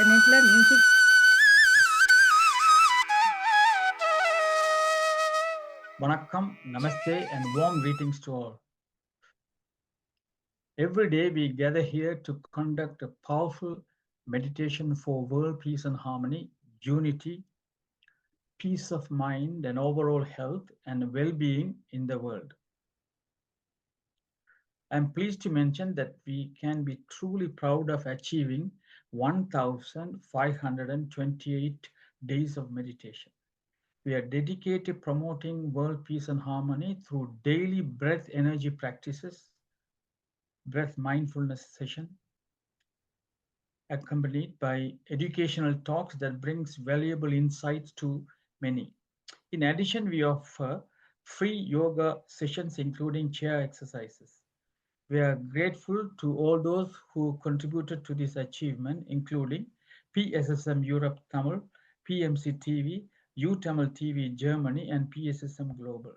internetல music Vanakkam, Namaste, and warm greetings to all. Every day we gather here to conduct a powerful meditation for world peace and harmony, unity, peace of mind, and overall health and well being in the world. I'm pleased to mention that we can be truly proud of achieving 1,528 days of meditation. We are dedicated to promoting world peace and harmony through daily breath energy practices, breath mindfulness session, accompanied by educational talks that brings valuable insights to many. In addition, we offer free yoga sessions including chair exercises. We are grateful to all those who contributed to this achievement, including PSSM Europe Tamil, PMC TV, YouTamil TV Germany, and PSSM Global.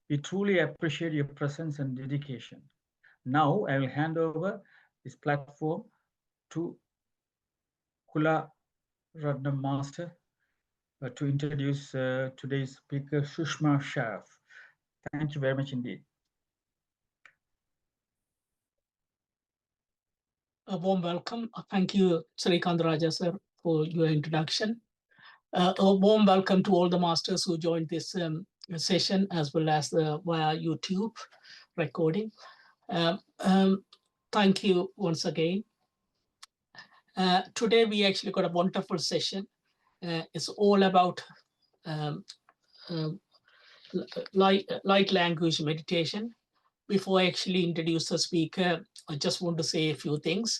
We truly appreciate your presence and dedication. Now I will hand over this platform to Kula Ratnam Master to introduce today's speaker, Sushma Saraf. Thank you very much indeed. A warm welcome. Thank you, Srikant Raja sir, for your introduction. A warm welcome to all the masters who joined this session, as well as via YouTube recording. Thank you once again. Today we actually got a wonderful session. It's all about light language meditation. Before I actually introduce the speaker, I just want to say a few things.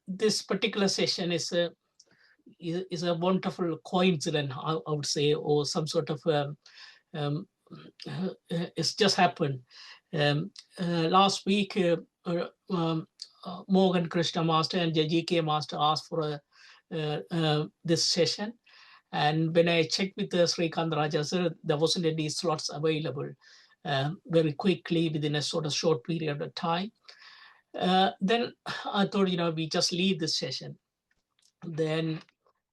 This particular session is a wonderful coincidence, I would say, or some sort of it's just happened. Last week, Morgan Krishna Master and JGK Master asked for this session. And when I checked with Srikant Raja sir, there wasn't any slots available very quickly within a sort of short period of time. Then I thought, we just leave this session. Then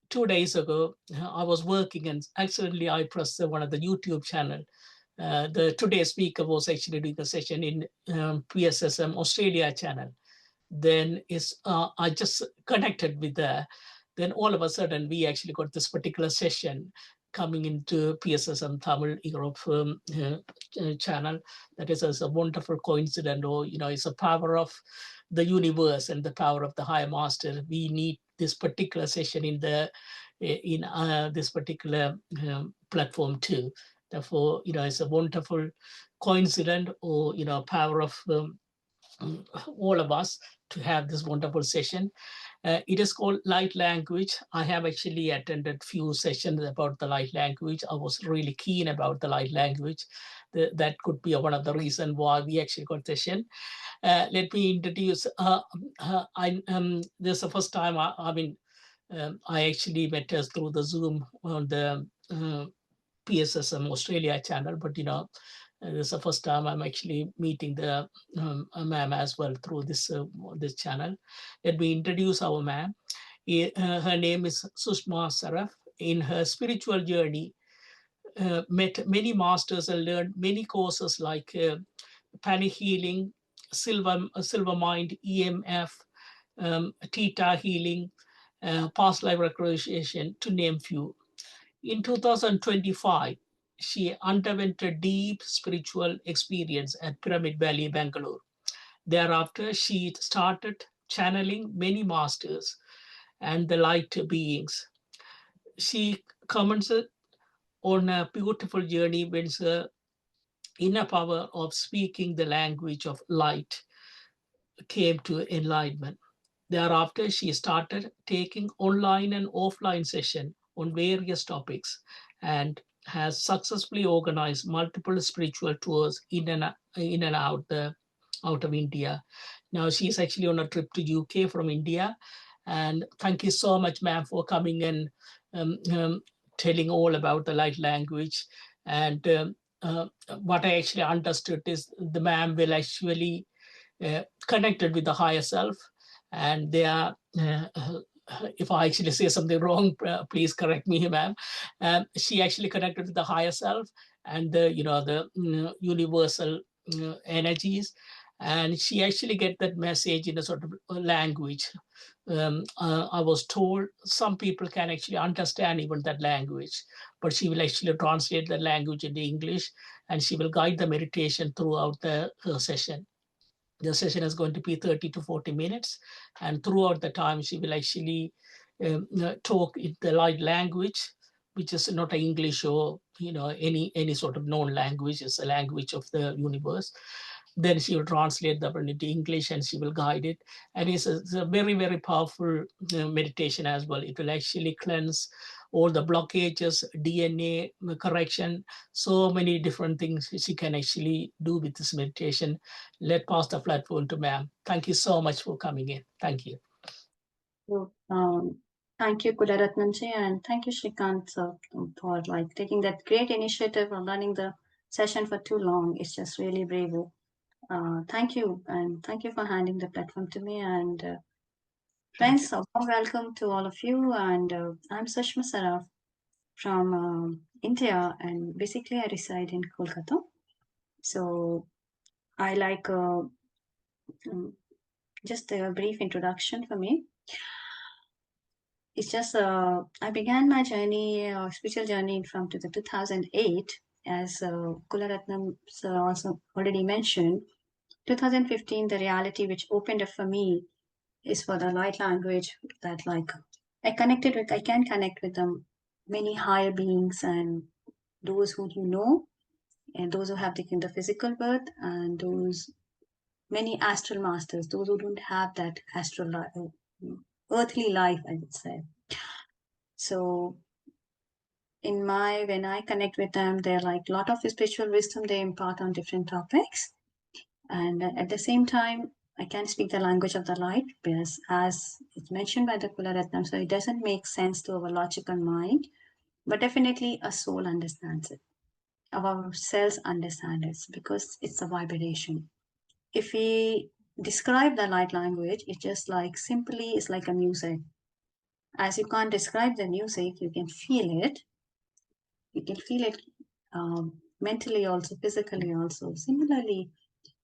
2 days ago, I was working and accidentally I pressed one of the YouTube channel. The today's speaker was actually doing a session in PSSM Australia channel. Then I just connected with that. Then all of a sudden, we actually got this particular session coming into PSSM Tamil Europe channel. That is a wonderful coincidence, or it's a power of the universe and the power of the High Master. We need this particular session in this particular platform too. Therefore, it's a wonderful coincidence, or power of all of us to have this wonderful session. It is called light language. I have actually attended few sessions about the light language. I was really keen about the light language. That could be one of the reasons why we actually got session. Let me introduce. This is the first time I actually met us through the Zoom on the PSSM Australia channel, but this is the first time I'm actually meeting the ma'am as well through this channel. Let me introduce our ma'am. Her name is Sushma Saraf. In her spiritual journey, met many masters and learned many courses like panic healing, silver mind, EMF, theta healing, past life recognition, to name few. In 2025, she underwent a deep spiritual experience at Pyramid Valley, Bangalore. Thereafter, she started channeling many masters and the light beings. She commenced on a beautiful journey when the inner power of speaking the language of light came to enlightenment. Thereafter, she started taking online and offline sessions on various topics and has successfully organized multiple spiritual tours in and out of India. Now she's actually on a trip to UK from India. And thank you so much, ma'am, for coming and telling all about the light language. And what I actually understood is the ma'am will actually connected with the higher self, and they are. If I actually say something wrong, please correct me, ma'am. She actually connected with the higher self and the universal energies, and she actually get that message in a sort of language. I was told some people can actually understand even that language, but she will actually translate the language into English, and she will guide the meditation throughout the session. The session is going to be 30 to 40 minutes, and throughout the time she will actually talk in the light language, which is not English or any sort of known language. It's a language of the universe. Then she will translate that into English and she will guide it. And it's a very, very powerful meditation as well. It will actually cleanse all the blockages, DNA correction, so many different things she can actually do with this meditation. Let pass the platform to ma'am. Thank you so much for coming in. Thank you. So, thank you, Kularatnamji, and thank you, Shrikant, for taking that great initiative of running the session for too long. It's just really brave. Thank you, and thank you for handing the platform to me. And friends, a warm welcome to all of you. And I'm Sushma Saraf from India, and basically I reside in Kolkata. So I just a brief introduction for me. It's just I began my journey, spiritual journey, from the 2008, as Kularatnam sir also already mentioned. 2015, the reality which opened up for me is for the light language that I can connect with them, many higher beings and those who you know, and those who have taken the physical birth, and those many astral masters, those who don't have that astral earthly life, I would say. So when I connect with them, they're like a lot of spiritual wisdom they impart on different topics. And at the same time, I can speak the language of the light, because as it's mentioned by the Kularatnam, so it doesn't make sense to our logical mind, but definitely a soul understands it. Our cells understand it because it's a vibration. If we describe the light language, it's just it's like a music. As you can't describe the music, you can feel it. You can feel it mentally also, physically also. Similarly,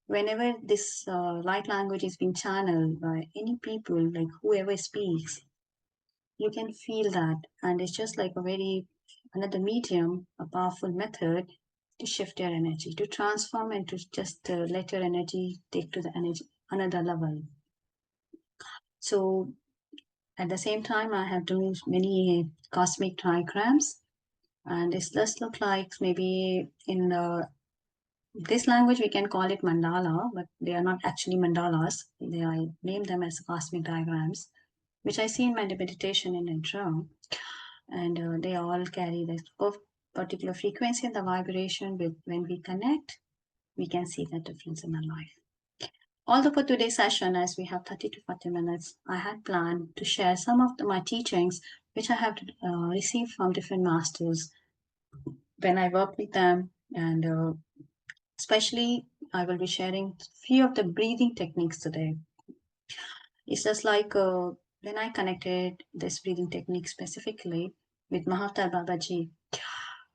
whenever this light language is being channeled by any people, like whoever speaks, you can feel that. And it's just like another medium, a powerful method to shift your energy, to transform and to just let your energy take to the energy another level. So at the same time, I have done many cosmic trigrams, and it does look like maybe in this language we can call it mandala, but they are not actually mandalas. I name them as cosmic diagrams, which I see in my meditation in a drum, and they all carry this particular frequency and the vibration. When we connect, we can see the difference in our life. Although for today's session, as we have 30 to 40 minutes, I had planned to share some of my teachings which I have received from different masters when I work with them, and especially I will be sharing few of the breathing techniques today. It's just when I connected this breathing technique specifically with Mahavtar Babaji,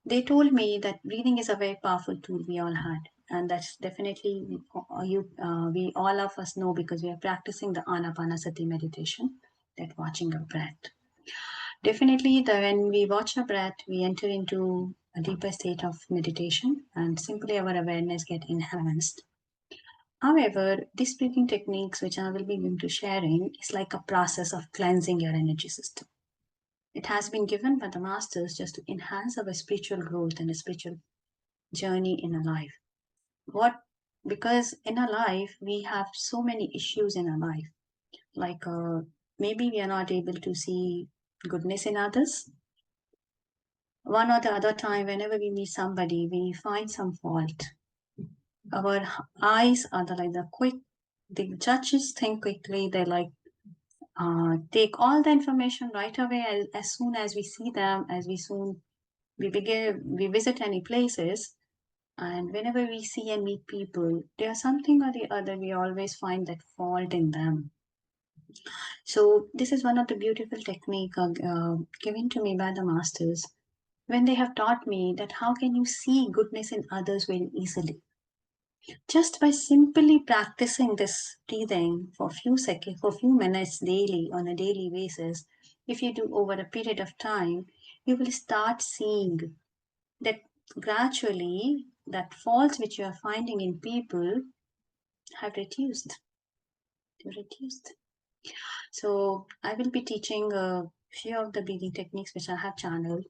they told me that breathing is a very powerful tool we all had. And that's definitely we all of us know, because we are practicing the Anapanasati meditation, that watching our breath. Definitely, when we watch our breath, we enter into a deeper state of meditation, and simply our awareness get enhanced. However, these breathing techniques, which I will be going to sharing, is like a process of cleansing your energy system. It has been given by the masters just to enhance our spiritual growth and a spiritual journey in our life. Because in our life, we have so many issues in our life. Maybe we are not able to see goodness in others. One or the other time, whenever we meet somebody, we find some fault. Our eyes are the judges think quickly. They take all the information right away as soon as we see them, we visit any places. And whenever we see and meet people, there's something or the other, we always find that fault in them. So this is one of the beautiful technique given to me by the masters when they have taught me that how can you see goodness in others very easily. Just by simply practicing this breathing for a few seconds, for a few minutes daily on a daily basis, if you do over a period of time, you will start seeing that gradually that faults which you are finding in people have reduced. Reduced. So I will be teaching a few of the breathing techniques which I have channeled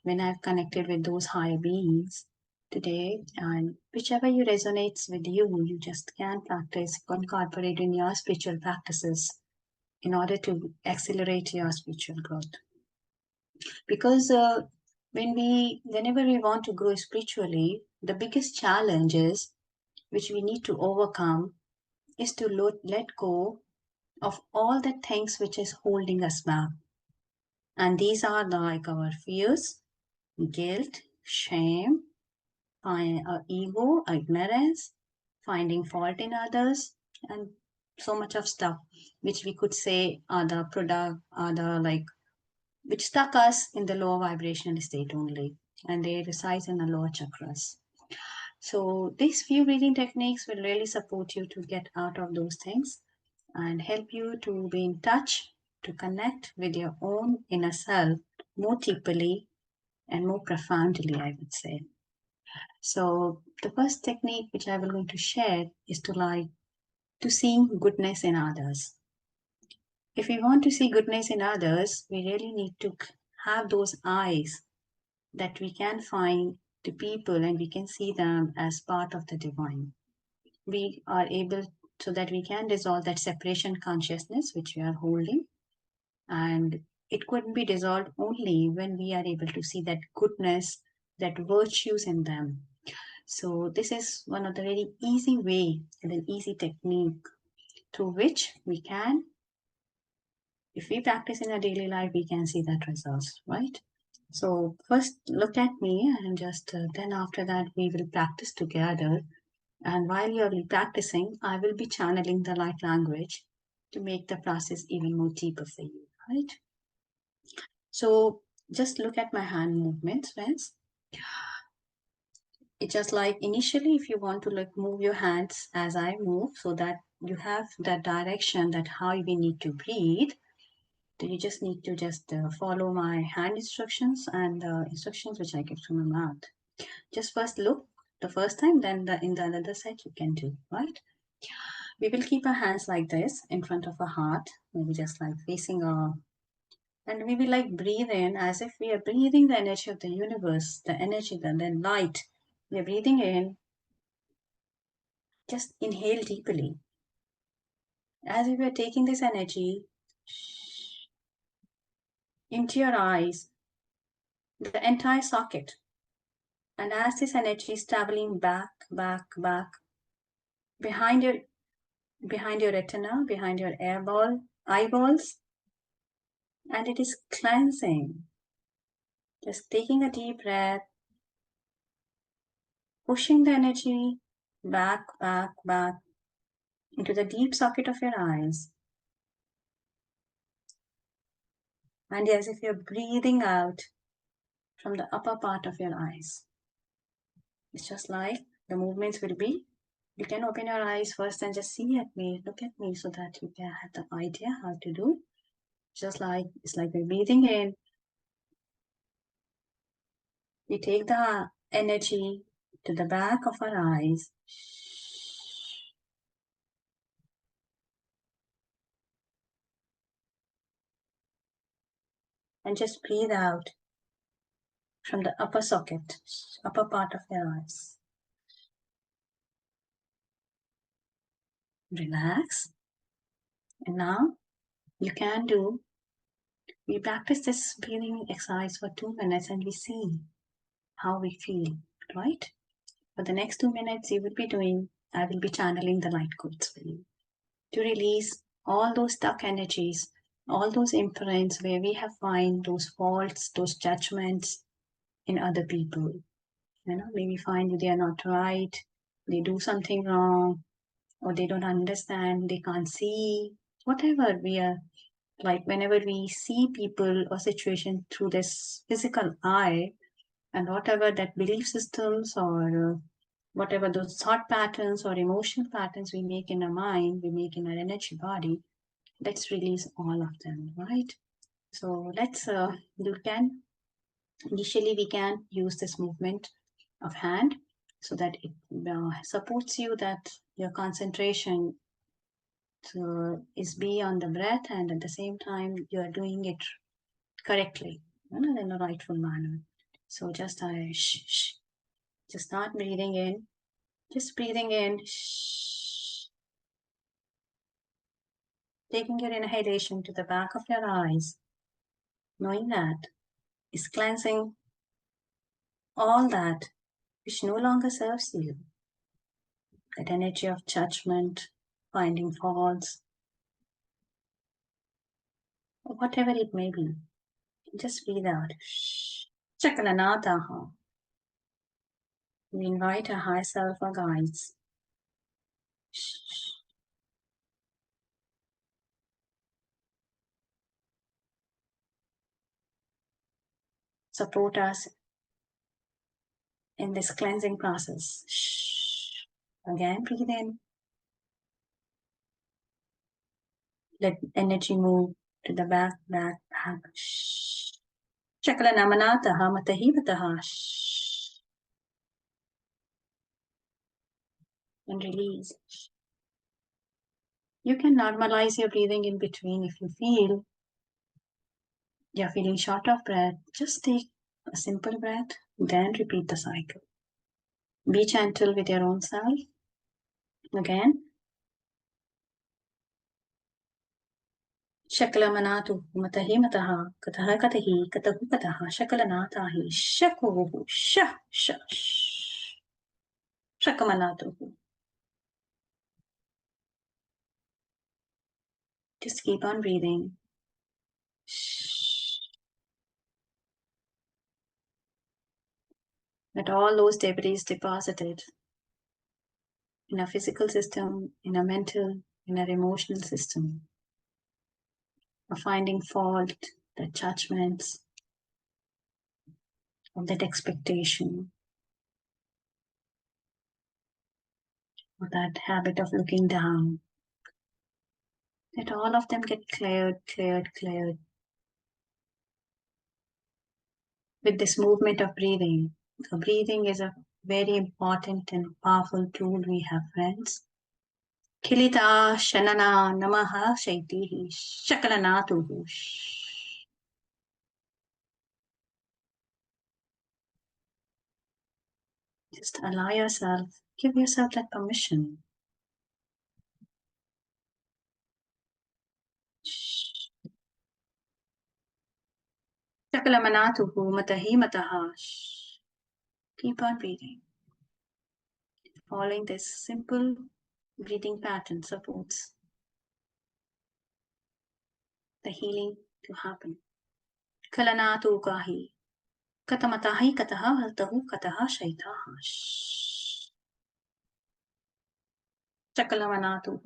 when I've connected with those higher beings today, and whichever you resonates with you, you just can practice, incorporate in your spiritual practices in order to accelerate your spiritual growth. Because whenever we want to grow spiritually, the biggest challenges which we need to overcome is to let go of all the things which is holding us back. And these are like our fears, guilt, shame, ego, ignorance, finding fault in others, and so much of stuff which we could say are the product, are the like, which stuck us in the lower vibrational state only, and they reside in the lower chakras. So these few breathing techniques will really support you to get out of those things and help you to be in touch, to connect with your own inner self more deeply and more profoundly, I would say. So the first technique which I will going to share is to seeing goodness in others. If we want to see goodness in others, we really need to have those eyes that we can find the people and we can see them as part of the divine. We are able so that we can dissolve that separation consciousness which we are holding, and it could be dissolved only when we are able to see that goodness, that virtues in them. So this is one of the very easy way and an easy technique through which we can, if we practice in our daily life, we can see that results, right? So first look at me and just then after that we will practice together. And while you are practicing, I will be channeling the light language to make the process even more deeper for you, right? So just look at my hand movements, friends. It's just like initially if you want to like move your hands as I move so that you have that direction that how we need to breathe, then you just need to just follow my hand instructions and the instructions which I give from my mouth. Just first look the first time, then in the other side you can do, right? We will keep our hands like this in front of our heart, maybe just like facing our, and we will like breathe in as if we are breathing the energy of the universe, the energy, the light. We are breathing in. Just inhale deeply. As if you're taking this energy into your eyes, the entire socket. And as this energy is traveling back, behind your retina, behind your eyeballs, and it is cleansing. Just taking a deep breath, pushing the energy back into the deep socket of your eyes. And as if you're breathing out from the upper part of your eyes. It's just like the movements will be. You can open your eyes first and just see at me, look at me so that you can have the idea how to do. Just like, it's like we're breathing in. We take the energy to the back of our eyes. And just breathe out from the upper socket, upper part of your eyes. Relax. And now you can do, we practice this breathing exercise for 2 minutes and we see how we feel, right? For the next 2 minutes you will be doing, I will be channeling the light codes for you to release all those stuck energies, all those imprints where we have find those faults, those judgments in other people. You know, maybe find they are not right, they do something wrong, or they don't understand, they can't see, whatever we are, like whenever we see people or situation through this physical eye, and whatever that belief systems or whatever those thought patterns or emotional patterns we make in our mind, we make in our energy body, let's release all of them, right? So let's, initially we can use this movement of hand so that it supports you, that your concentration is be on the breath, and at the same time you are doing it correctly, in a rightful manner. So just just start breathing in, just breathing in, taking your inhalation to the back of your eyes, knowing that is cleansing all that which no longer serves you, that energy of judgment, finding faults, or whatever it may be. Just breathe out. Chakalanataha. We invite our high self or guides. Support us in this cleansing process. Again, breathe in. Let energy move to the back. Chakalanamanaataha matahivataha. And release. You can normalize your breathing in between. If you feel you're feeling short of breath, just take a simple breath, then repeat the cycle. Be gentle with your own self. Again. Shakalamanatu matahimataha kataha katahi katahu kataha shakalanatahi shakuhu shakamanatu. Just keep on breathing. Let all those debris deposited in our physical system, in our mental, in our emotional system, of finding fault, the judgments, of that expectation, of that habit of looking down. Let all of them get cleared with this movement of breathing. So breathing is a very important and powerful tool we have, friends. Kilita Shanana Namaha Shaitihi Shakalanatuhu. Just allow yourself, give yourself that permission. Shakalamanatuhu Matahi Mataha. Keep on breathing. Following this simple breathing pattern supports the healing to happen. Kalanatu Kahi. Katamatahi Kataha Haltahu Kataha Shaitaha. Chakalamanatu.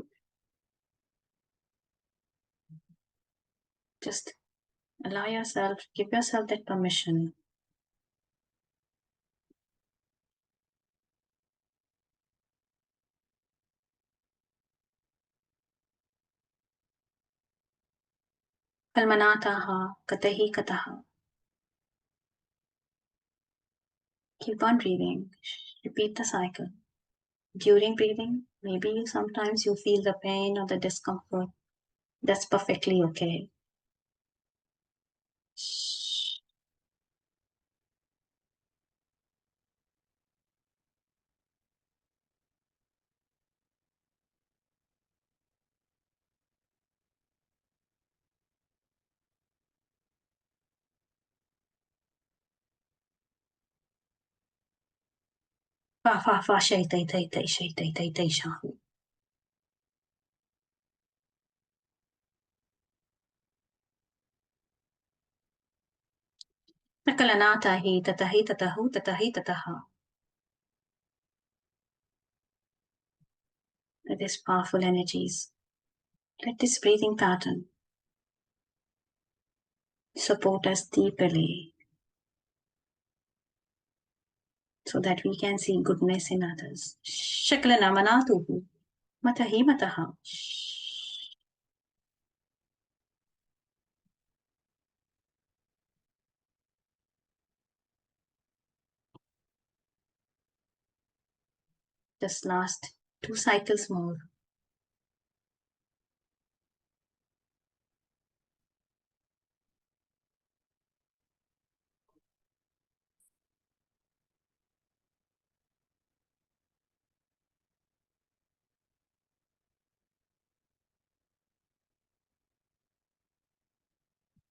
Just allow yourself, give yourself that permission. Kalmanataha Katahi Kataha. Keep on breathing. Repeat the cycle. During breathing, maybe sometimes you feel the pain or the discomfort. That's perfectly okay. Fa fa fa shay tay tay tay shay tay tay tay shahu. Nakalanatahi tatahi tatahu tatahi tataha. It is powerful energies. Let this breathing pattern support us deeply so that we can see goodness in others. Shaklana manatuhu matahi mataha. Just last 2 cycles more.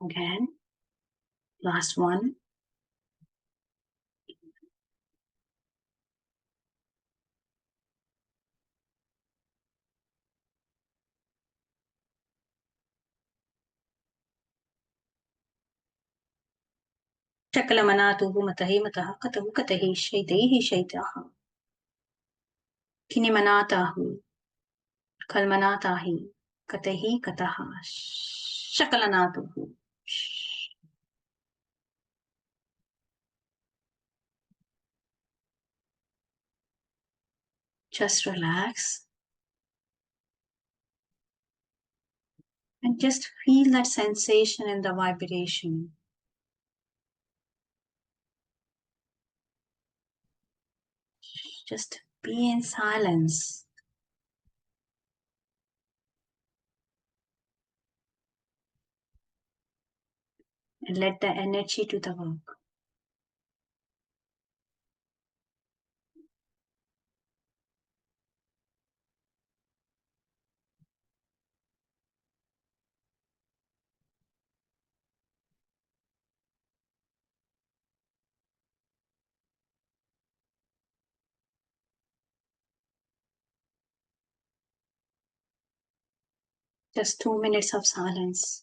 Again, last one. Shakalamanatuhu matahi mataha katahu katahi shaitaihi shaitaha. Kinimanatahu kalmanatahi katahi kataha. Shakalanatuhu. Just relax and just feel that sensation in the vibration. Just be in silence and let the energy do the work. Just 2 minutes of silence.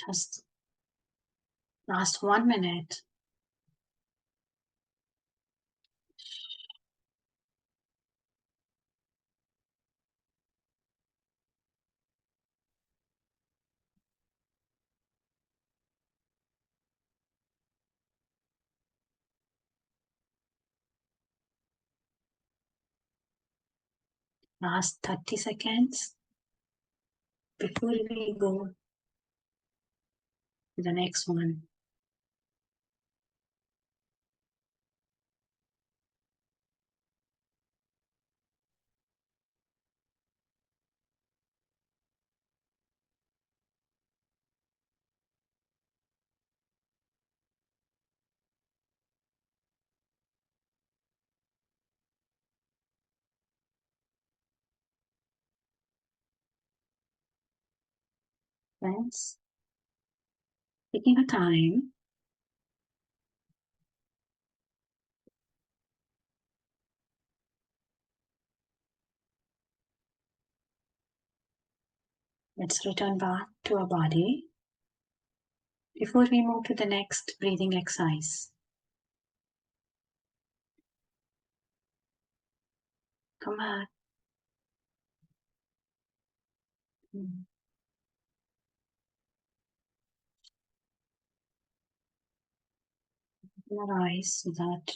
Just last 1 minute. Last 30 seconds before we go to the next one. Friends, taking a time, let's return back to our body before we move to the next breathing exercise. Come back. Open our eyes so that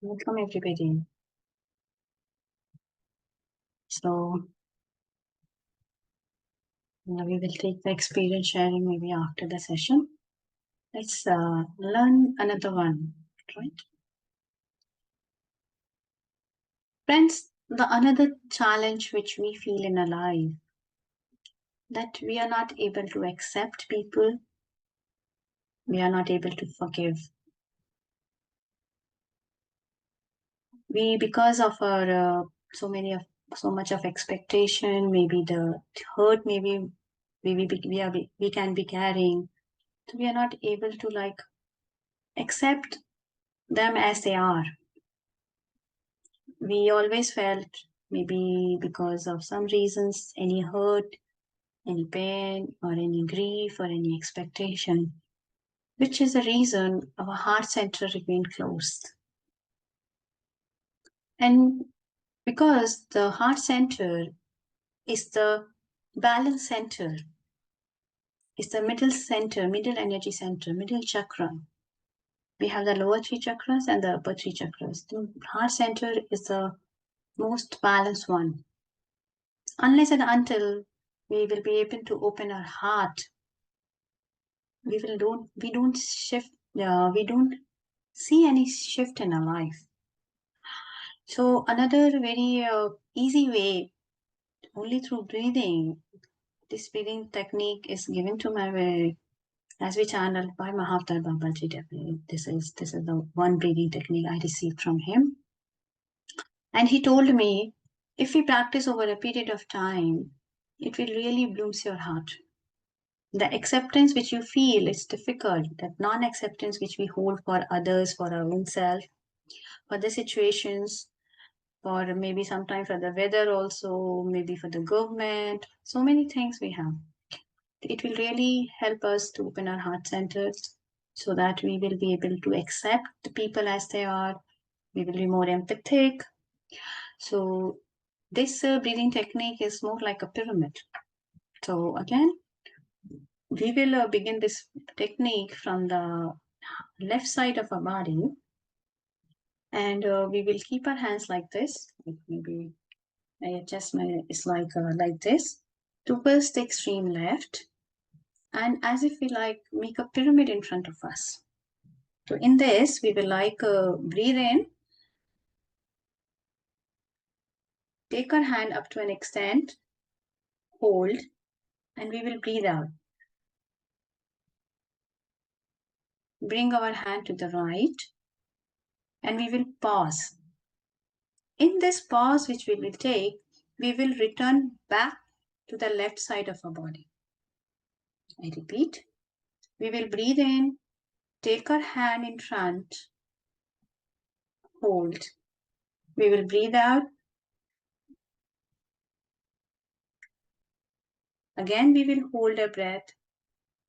welcome everybody. So now we will take the experience sharing maybe after the session. Let's learn another one, right? Friends, the another challenge which we feel in our life, that we are not able to accept people We are not able to forgive. Because of our so much of expectation, maybe the hurt, maybe we can be carrying, so we are not able to like accept them as they are. We always felt, maybe because of some reasons, any hurt, any pain, or any grief, or any expectation, which is the reason our heart center remained closed. And because the heart center is the balance center, is the middle center, middle energy center, middle chakra. We have the lower three chakras and the upper three chakras. The heart center is the most balanced one. Unless and until we will be able to open our heart, we don't shift, we don't see any shift in our life. So another very easy way, only through breathing. This breathing technique is given to my as we channeled by Mahavtar Babaji. This is the one breathing technique I received from him. And he told me, if we practice over a period of time, it will really blooms your heart. The acceptance which you feel is difficult, that non-acceptance which we hold for others, for our own self, for the situations, for maybe sometimes for the weather also, maybe for the government, so many things we have. It will really help us to open our heart centers so that we will be able to accept the people as they are. We will be more empathetic. So this breathing technique is more like a pyramid. So again, we will begin this technique from the left side of our body, and we will keep our hands like this. Maybe I adjust it's like this, towards the extreme left, and as if we like make a pyramid in front of us. So in this, we will like breathe in, take our hand up to an extent, hold, and we will breathe out. Bring our hand to the right, and we will pause. In this pause which we will take, we will return back to the left side of our body. I repeat, we will breathe in, take our hand in front, hold. We will breathe out. Again, we will hold our breath,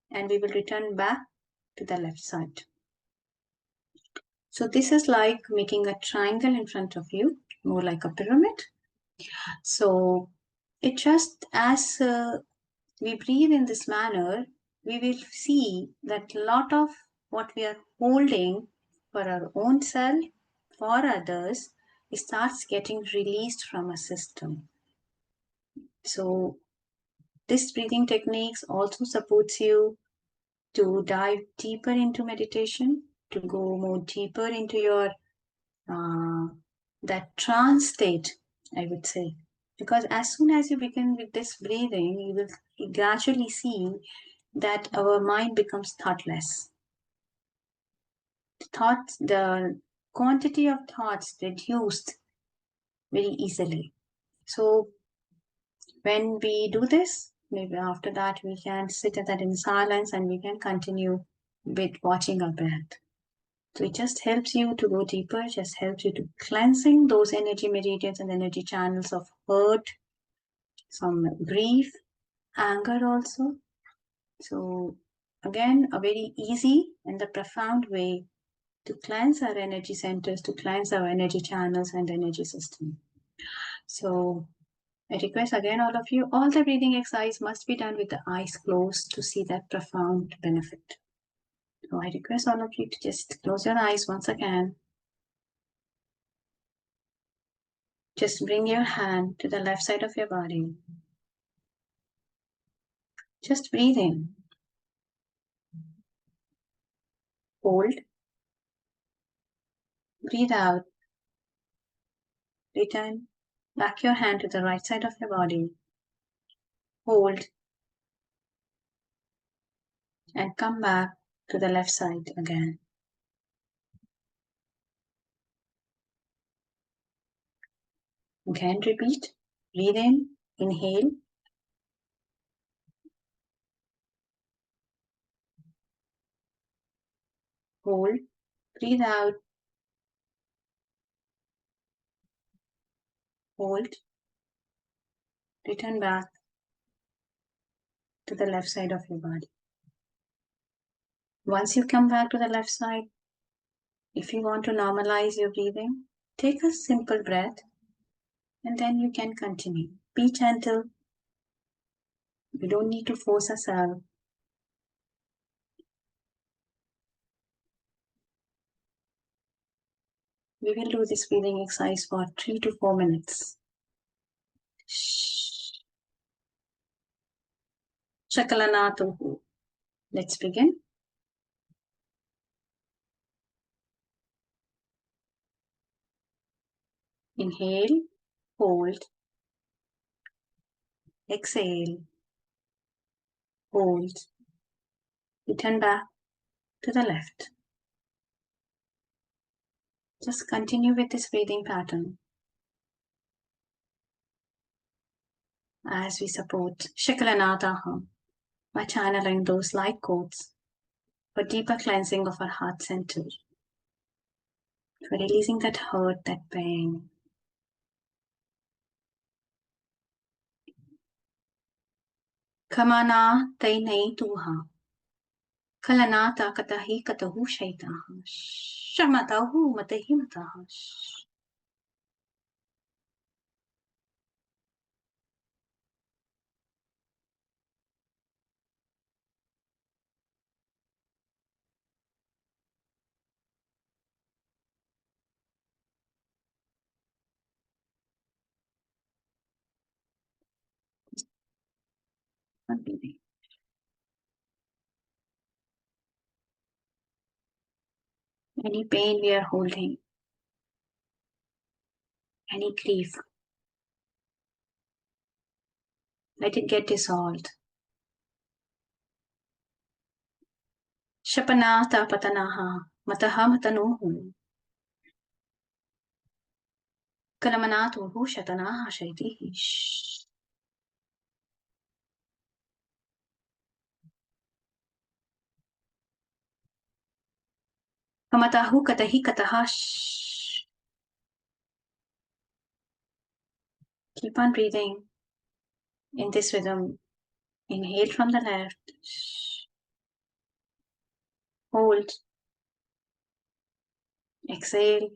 and we will return back to the left side. So this is like making a triangle in front of you, more like a pyramid. So it just as we breathe in this manner, we will see that a lot of what we are holding for our own self, for others, it starts getting released from our system. So this breathing techniques also supports you to dive deeper into meditation, to go more deeper into your that trance state, I would say. Because as soon as you begin with this breathing, you will gradually see that our mind becomes thoughtless. The quantity of thoughts reduced very easily. So when we do this, maybe after that we can sit at that in silence and we can continue with watching our breath. So it just helps you to go deeper, just helps you to cleansing those energy meridians and energy channels of hurt, some grief, anger also. So again, a very easy and a profound way to cleanse our energy centers, to cleanse our energy channels and energy system. So I request again all of you, all the breathing exercise must be done with the eyes closed to see that profound benefit. So I request all of you to just close your eyes once again. Just bring your hand to the left side of your body. Just breathe in. Hold. Breathe out. Return back your hand to the right side of your body. Hold. And come back to the left side again. Again, repeat. Breathe in, inhale. Hold. Breathe out. Hold. Return back to the left side of your body. Once you come back to the left side, if you want to normalize your breathing, take a simple breath and then you can continue. Be gentle. You don't need to force yourself. We will do this breathing exercise for 3 to 4 minutes. Shakalanatuhu. Let's begin. Inhale, hold, exhale, hold. Return back to the left. Just continue with this breathing pattern as we support Shakalanataha by channeling those light codes for deeper cleansing of our heart center, for releasing that hurt, that pain. Kamana tainai tuha. Kalanata katahi katahu shaitaha. Shamatahu matahimataha. Any pain we are holding, any grief, let it get dissolved. Shapanata patanaha mataha matanuhu. Kalamanatuhu shatanaha shaitihi. Kamatahu katahi kataha. Keep on breathing in this rhythm. Inhale from the left. Hold. Exhale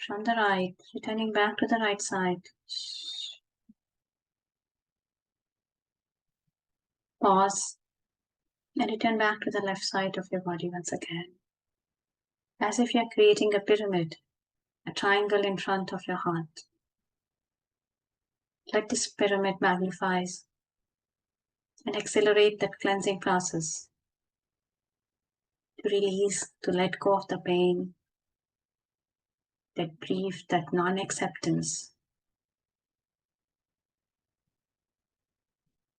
from the right, returning back to the right side. Pause and return back to the left side of your body once again. As if you're creating a pyramid, a triangle in front of your heart. Let this pyramid magnifies and accelerate that cleansing process to release, to let go of the pain, that grief, that non-acceptance.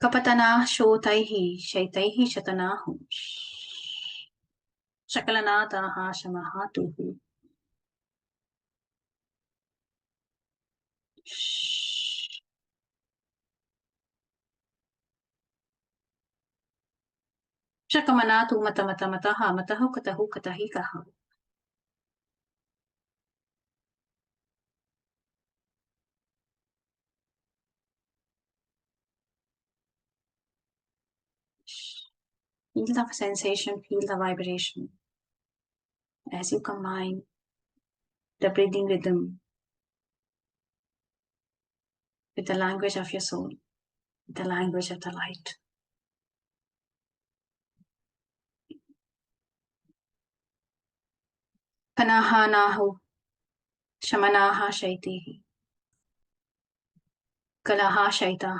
Kapatana shotaihi shaitaihi shatanahu. Shakalanataha shamahatuhu. Shakamanatu mataha matahu katahu katahikaha. Feel the sensation, feel the vibration as you combine the breathing rhythm with the language of your soul, with the language of the light. Panaha nahu, shamanaha shaitihi, kalaha shaitaha.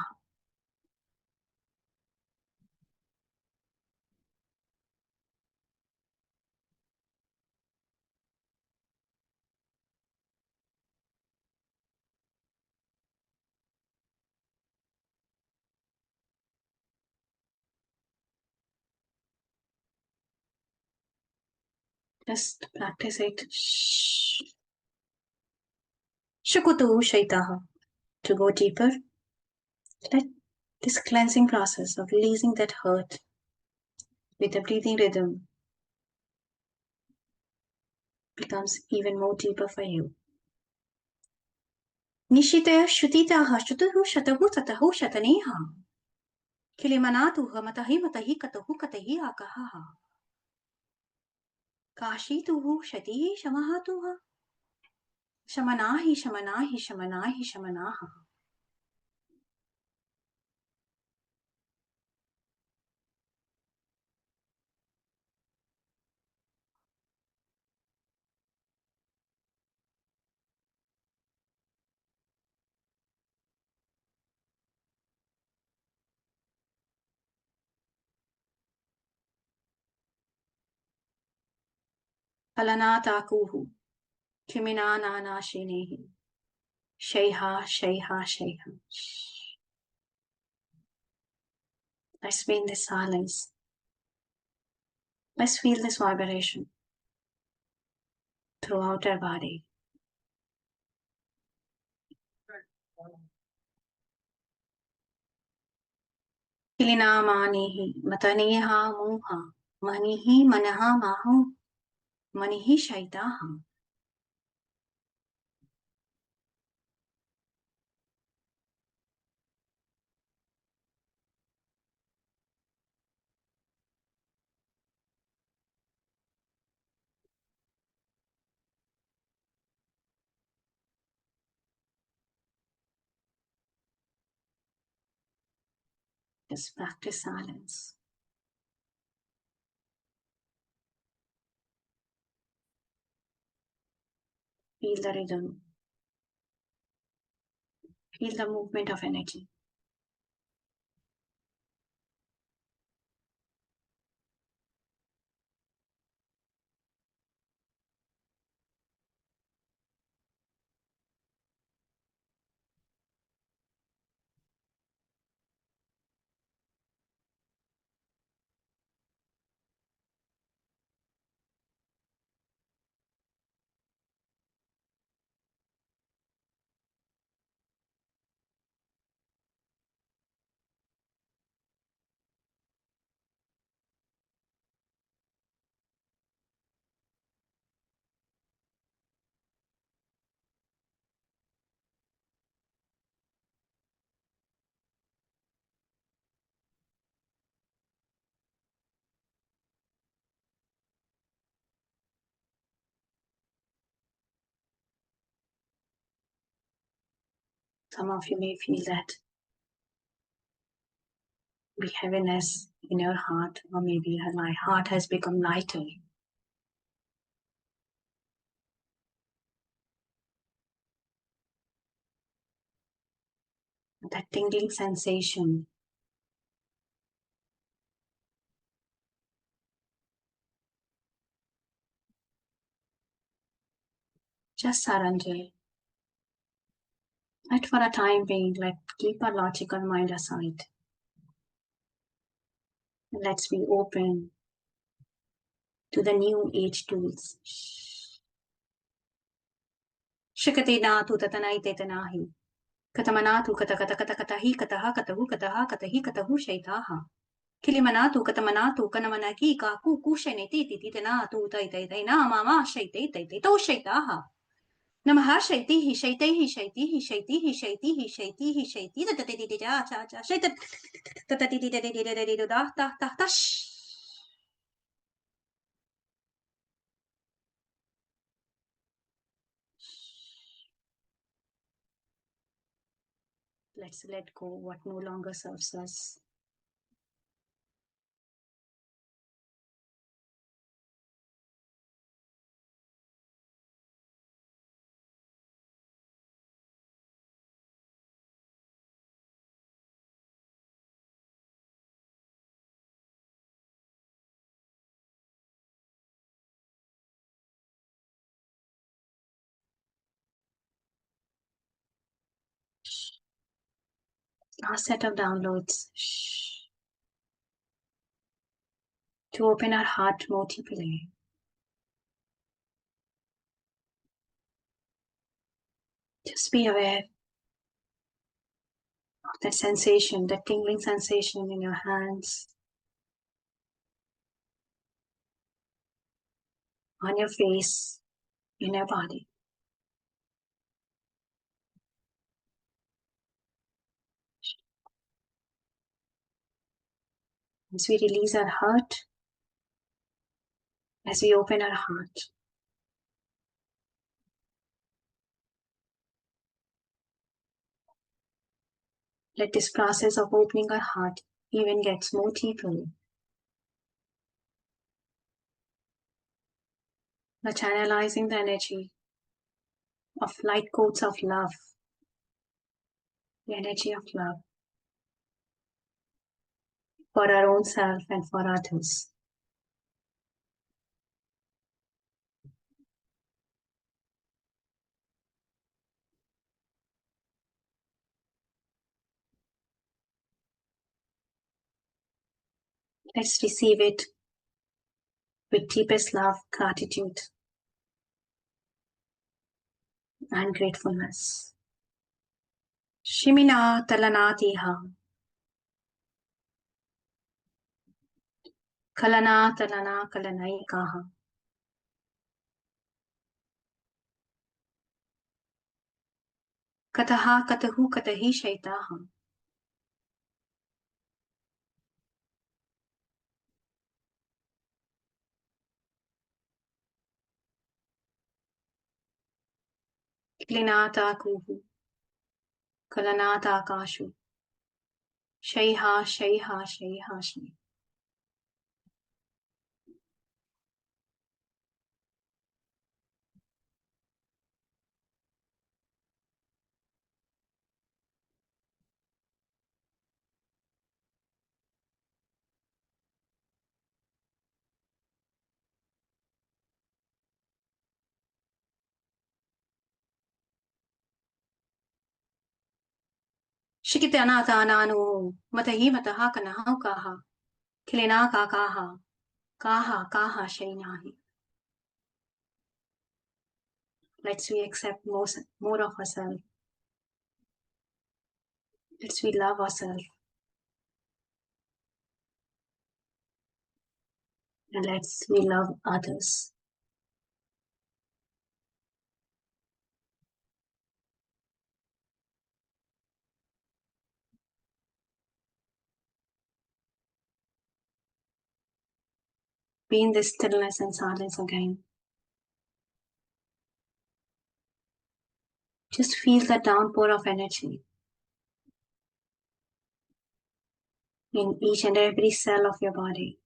Just practice it. Shukutu shaitaha. To go deeper, let this cleansing process of releasing that hurt with the breathing rhythm becomes even more deeper for you. Nishitaya shutitaha shutuhu shatahu tatahu shataniha. Kilimanatuha matahi matahi katahu katahi akahaha. Kashituhu shatihi shamahatuha. Shamanahi shamanahi shamanahi shamanaha. Palanatakuhu. Kiminana shinehi. Shaiha shaiha shaiha. Let's be in this silence. Let's feel this vibration throughout our body. Kilinamanihi mataniha muha. Manihi manaha mahu. Manihi shaitaha. Just practice silence. Feel the rhythm. Feel the movement of energy. Some of you may feel that heaviness in your heart, or maybe my heart has become lighter. That tingling sensation. Just surrender. Let for a time being, keep our logical mind aside. Let's be open to the new age tools. Shikatina tu tatanai tetanahi. Katamanatu katakatakatakatahi kataha katahu kataha katahi katahu shaitaha. Kilimanatu katamanatu kanamanaki kaku kushaneti titanatu taitai mama shaitai taitai to shaitaha. Namaha shaitihi shaitihi shaitihi shaitihi shaitihi shaitihi shaiti tatatiti cha cha cha shaitat tatatiti da ta ta tash. Let's let go what no longer serves us. Our set of downloads to open our heart more deeply. Just be aware of that sensation, that tingling sensation in your hands, on your face, in your body. As we release our heart, as we open our heart, let this process of opening our heart even gets more deeply. We're channelizing the energy of light codes of love, the energy of love for our own self and for others. Let's receive it with deepest love, gratitude, and gratefulness. Shimina talanatiha, kalana talana kalanaikaha. Kataha katahu katahi shaitaha. Klinata kuhu, kalanata kashu. Shaiha, shaiha, shaiha, shai. Shikitanata nanu, matahi mataha kanaha kaha. Kilina kakaha, kaha, kaha, shainahi. Let's we accept more of ourselves. Let's we love ourselves. And let's we love others. Be in this stillness and silence again. Just feel the downpour of energy in each and every cell of your body.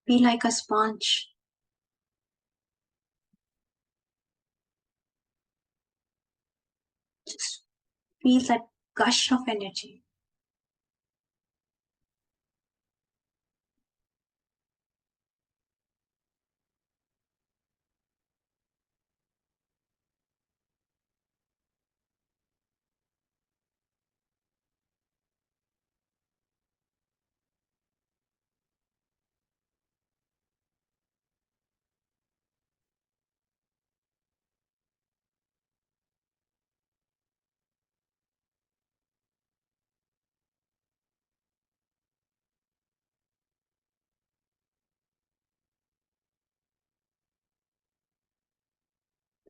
Be like a sponge. Just feel that gush of energy.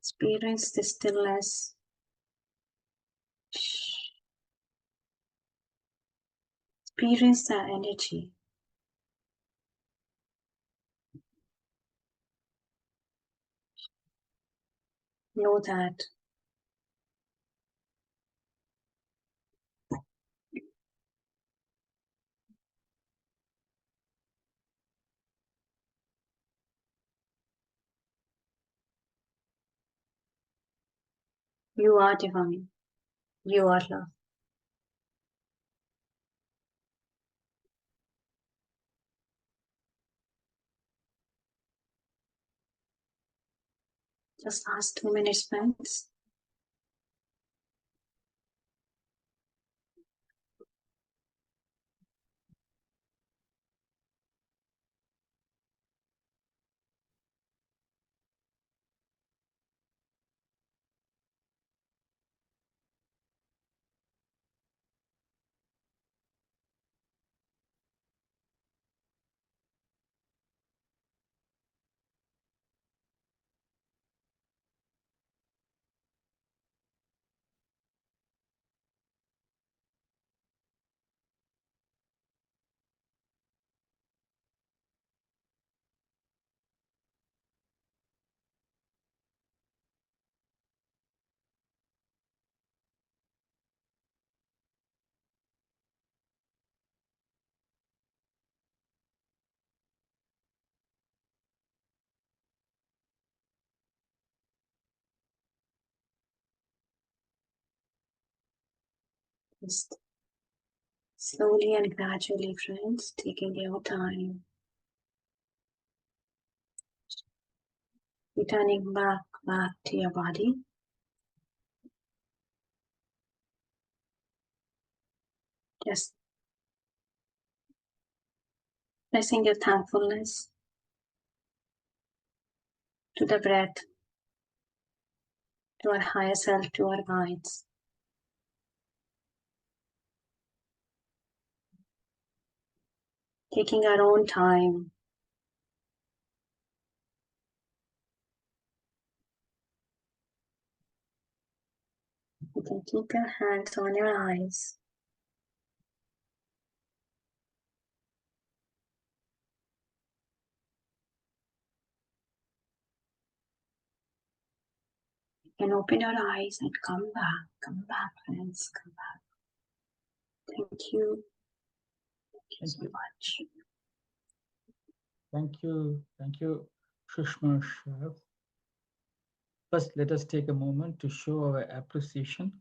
Experience the stillness. Experience the energy. Know that you are divine. You are love. Just last 2 minutes, friends. Just slowly and gradually, friends, taking your time. Returning back to your body. Just pressing your thankfulness to the breath, to our higher self, to our guides. Taking our own time. You can keep your hands on your eyes. You can open your eyes and come back, friends, come back. Thank you. Thank you so much. Thank you, Sushma Saraf. First, let us take a moment to show our appreciation.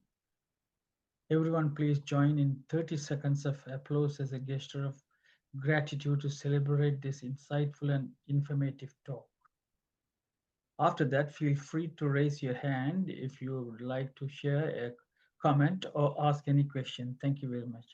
Everyone, please join in 30 seconds of applause as a gesture of gratitude to celebrate this insightful and informative talk. After that, feel free to raise your hand if you would like to share a comment or ask any question. Thank you very much.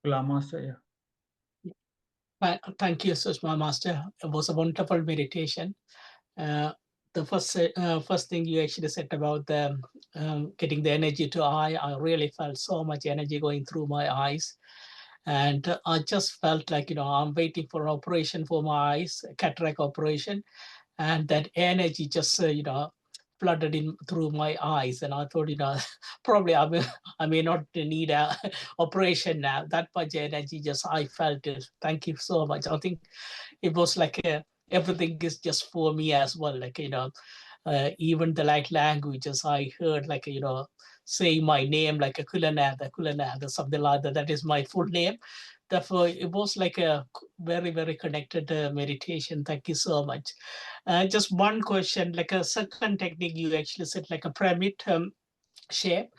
Master, yeah. Thank you, Sushma Master. It was a wonderful meditation. The first thing you actually said about the getting the energy to eye, I really felt so much energy going through my eyes. And I just felt like, I'm waiting for an operation for my eyes, a cataract operation. And that energy just, flooded in through my eyes. And I thought, probably I may not need a operation now. That much energy, just I felt it. Thank you so much. I think it was like everything is just for me as well. Like, even the light languages I heard, like, saying my name, like a Kulanada, something like that. That is my full name. Therefore, it was like a very, very connected meditation. Thank you so much. Just one question, like a second technique, you actually said like a pyramid shape.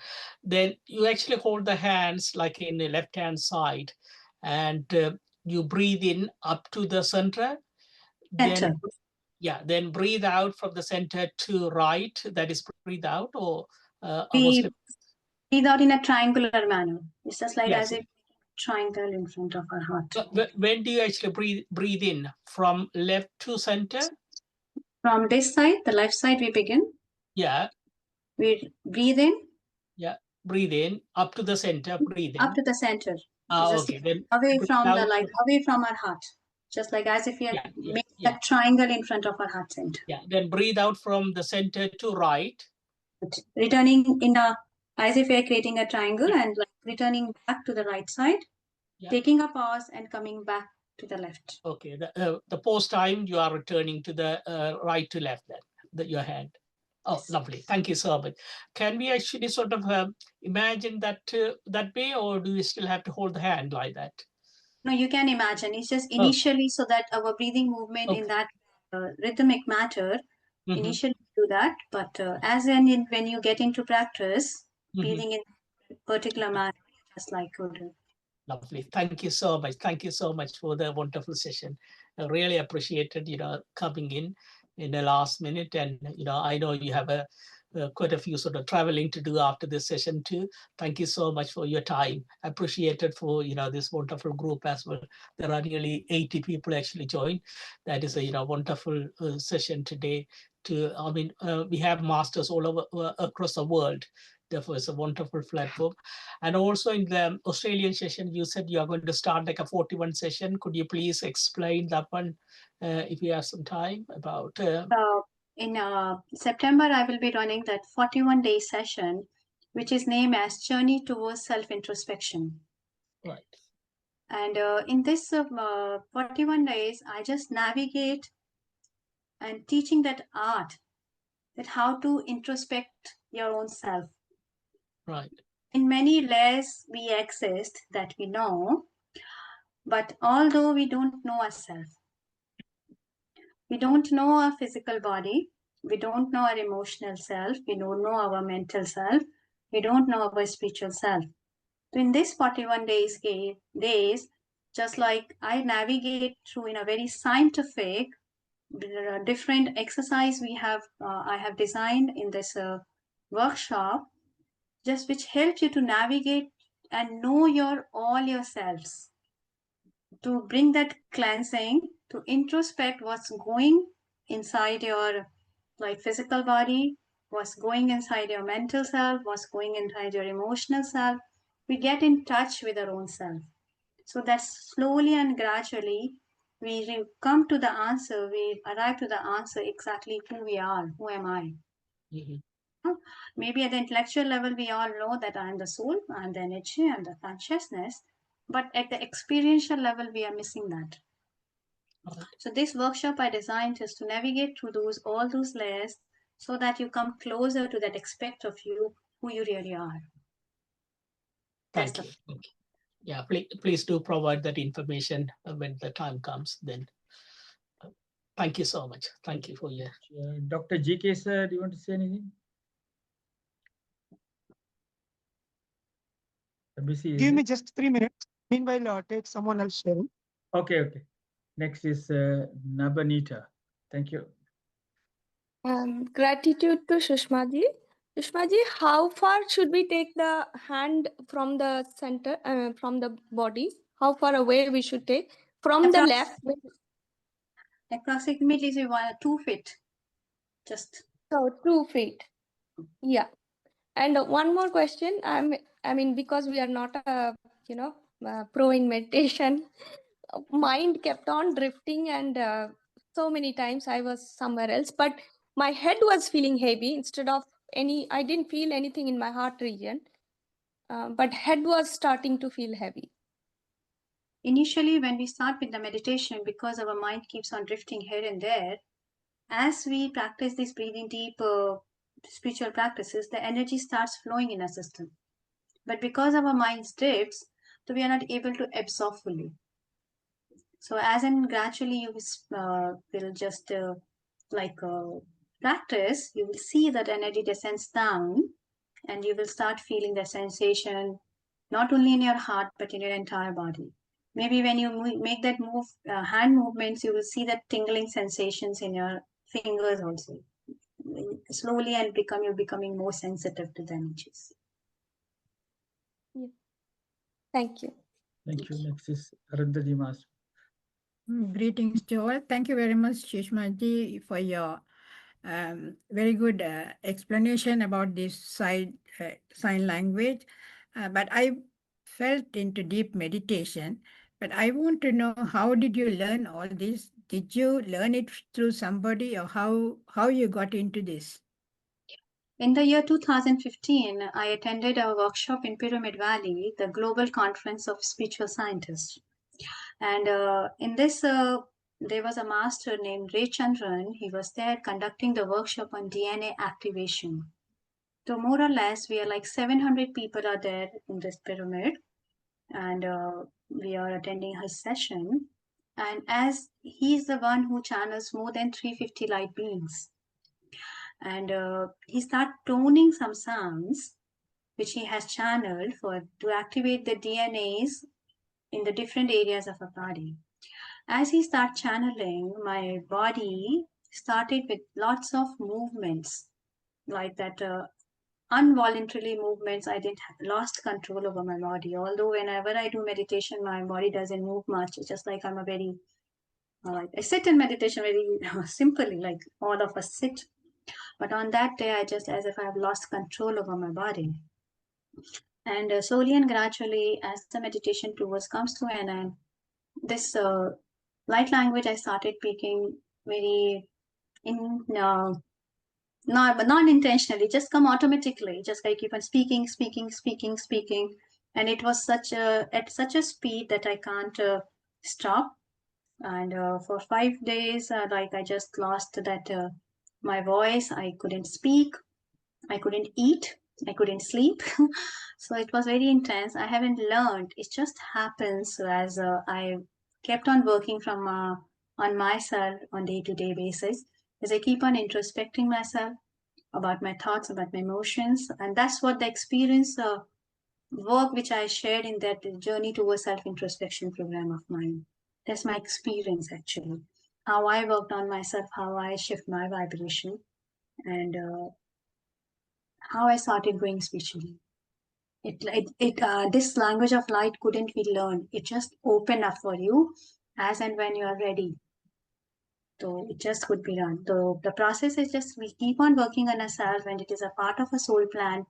Then you actually hold the hands like in the left-hand side, and you breathe in up to the center. Center. Then breathe out from the center to right. That is breathe out, or We breathe out in a triangular manner. It's just like as if triangle in front of our heart. When do you actually breathe in? From left to center? From this side, the left side, we begin. Yeah. We breathe in. Yeah. Breathe in up to the center. Breathe in. Up to the center. Okay. Then away from the light, away from our heart. Just like as if we are making a triangle in front of our heart center. Yeah. Then breathe out from the center to right. Returning in a, as if we are creating a triangle and like returning back to the right side. Taking a pause and coming back to the left. Okay. The pause time, you are returning to the right to left then, your hand. Oh, lovely. Thank you so much. Can we actually sort of imagine that that way, or do we still have to hold the hand like that? No, you can imagine. It's just initially so that our breathing movement in that rhythmic matter, initially do that. But as in when you get into practice, breathing in particular manner, just like Kudu. Lovely. Thank you so much. Thank you so much for the wonderful session. I really appreciated, coming in the last minute. And, I know you have quite a few sort of traveling to do after this session too. Thank you so much for your time. Appreciated for, this wonderful group as well. There are nearly 80 people actually joined. That is a, wonderful session today. We have masters all over across the world. Therefore, it's a wonderful platform. And also in the Australian session, you said you are going to start like a 41 session. Could you please explain that one if you have some time about? In September, I will be running that 41-day session, which is named as Journey Towards Self-Introspection. Right. And in this 41 days, I just navigate and teaching that art, that how to introspect your own self. Right. In many layers we exist that we know, but although we don't know ourselves, we don't know our physical body, we don't know our emotional self, we don't know our mental self, we don't know our spiritual self. So in this 41 days, just like I navigate through in a very scientific, different exercise I have designed in this workshop, just which helps you to navigate and know all yourselves, to bring that cleansing, to introspect what's going inside your like physical body, what's going inside your mental self, what's going inside your emotional self. We get in touch with our own self. So that slowly and gradually we come to the answer, we arrive to the answer exactly who we are, who am I. Maybe at the intellectual level, we all know that I am the soul, I am the energy, I am the consciousness. But at the experiential level, we are missing that. So this workshop I designed is to navigate through all those layers so that you come closer to that aspect of you, who you really are. Thank you. Yeah, please do provide that information when the time comes. Then, thank you so much. Thank you for your. Dr. GK sir, do you want to say anything? Give me just 3 minutes. Meanwhile, take someone else sharing. Okay, okay. Next is Nabanita. Thank you. Gratitude to Sushma ji. Sushma ji, how far should we take the hand from the center, from the body? How far away we should take? From the left? Approximately 2 feet. Just. So 2 feet. Yeah. And one more question. I mean, because we are not a, pro in meditation, mind kept on drifting, and so many times I was somewhere else, but my head was feeling heavy instead of I didn't feel anything in my heart region, but head was starting to feel heavy. Initially, when we start with the meditation, because our mind keeps on drifting here and there, as we practice these breathing deep spiritual practices, the energy starts flowing in our system. But because our mind drifts, so we are not able to absorb fully. So as in gradually you will just practice, you will see that energy descends down and you will start feeling the sensation not only in your heart but in your entire body. Maybe when you make that hand movements, you will see that tingling sensations in your fingers also. Slowly and you're becoming more sensitive to the energies. Yeah. Thank you. Thank you. Next is Arundhati Mas. Greetings to all. Thank you very much, Sushma ji, for your very good explanation about this sign language. But I felt into deep meditation. But I want to know, how did you learn all this? Did you learn it through somebody, or how you got into this? In the year 2015, I attended a workshop in Pyramid Valley, the Global Conference of Spiritual Scientists. And in this, there was a master named Ray Chandran. He was there conducting the workshop on DNA activation. So more or less, we are like 700 people are there in this pyramid, and we are attending his session. And as he's the one who channels more than 350 light beings, and he started toning some sounds which he has channeled to activate the DNAs in the different areas of our body. As he started channeling, my body started with lots of movements, like that involuntarily movements. I didn't lost control over my body. Although whenever I do meditation, my body doesn't move much. It's just like I'm a very, I sit in meditation very simply, like all of us sit. But on that day, I just, as if I have lost control over my body. And slowly and gradually, as the meditation towards comes to an end, this light language I started speaking very not intentionally, just come automatically. Just I keep on speaking. and it was at such a speed that I can't stop. And for 5 days, like I just lost that my voice. I couldn't speak, I couldn't eat, I couldn't sleep. So it was very intense. I haven't learned. It just happens as I kept on working from on myself on day-to-day basis, as I keep on introspecting myself about my thoughts, about my emotions, and that's what the experience work which I shared in that journey towards self-introspection program of mine. That's my experience actually. How I worked on myself, how I shift my vibration, and how I started growing spiritually. This language of light couldn't be learned. It just opened up for you as and when you are ready. So it just could be done. So the process is just we keep on working on ourselves when it is a part of a soul plan.